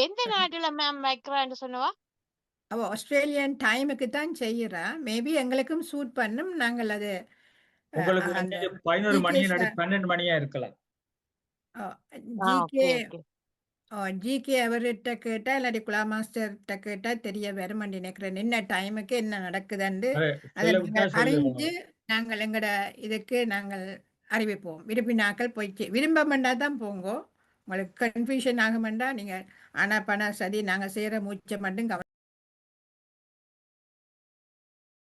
எந்த நாட்டுல மேம் வைக்கிறான்னு சொன்னவா? அவ ஆஸ்திரேலியன் டைமுக்கு தான் செய்யறா. மேபி எங்களுக்கும் சூட் பண்ணும். நாங்கள் அது உங்களுக்கு 11 மணி 12 மணியா இருக்கலாம். ஜிகே அவர்கிட்ட கேட்டா இல்லாட்டி குலா மாஸ்டர்கிட்ட கேட்டா தெரிய வரும் நினைக்கிறேன். என்ன டைமுக்கு என்ன நடக்குதுன்னு அதை அறிஞ்சு நாங்கள் எங்கட இதுக்கு நாங்கள் அறிவிப்போம். விரும்பினாக்கள் போயிடுச்சு. விரும்ப வேண்டாதான் போங்கோ. உங்களுக்கு கன்ஃபியூஷன் ஆகுமெண்டா நீங்கள் ஆனா பண சதி நாங்கள் செய்கிற மூச்சை மட்டும்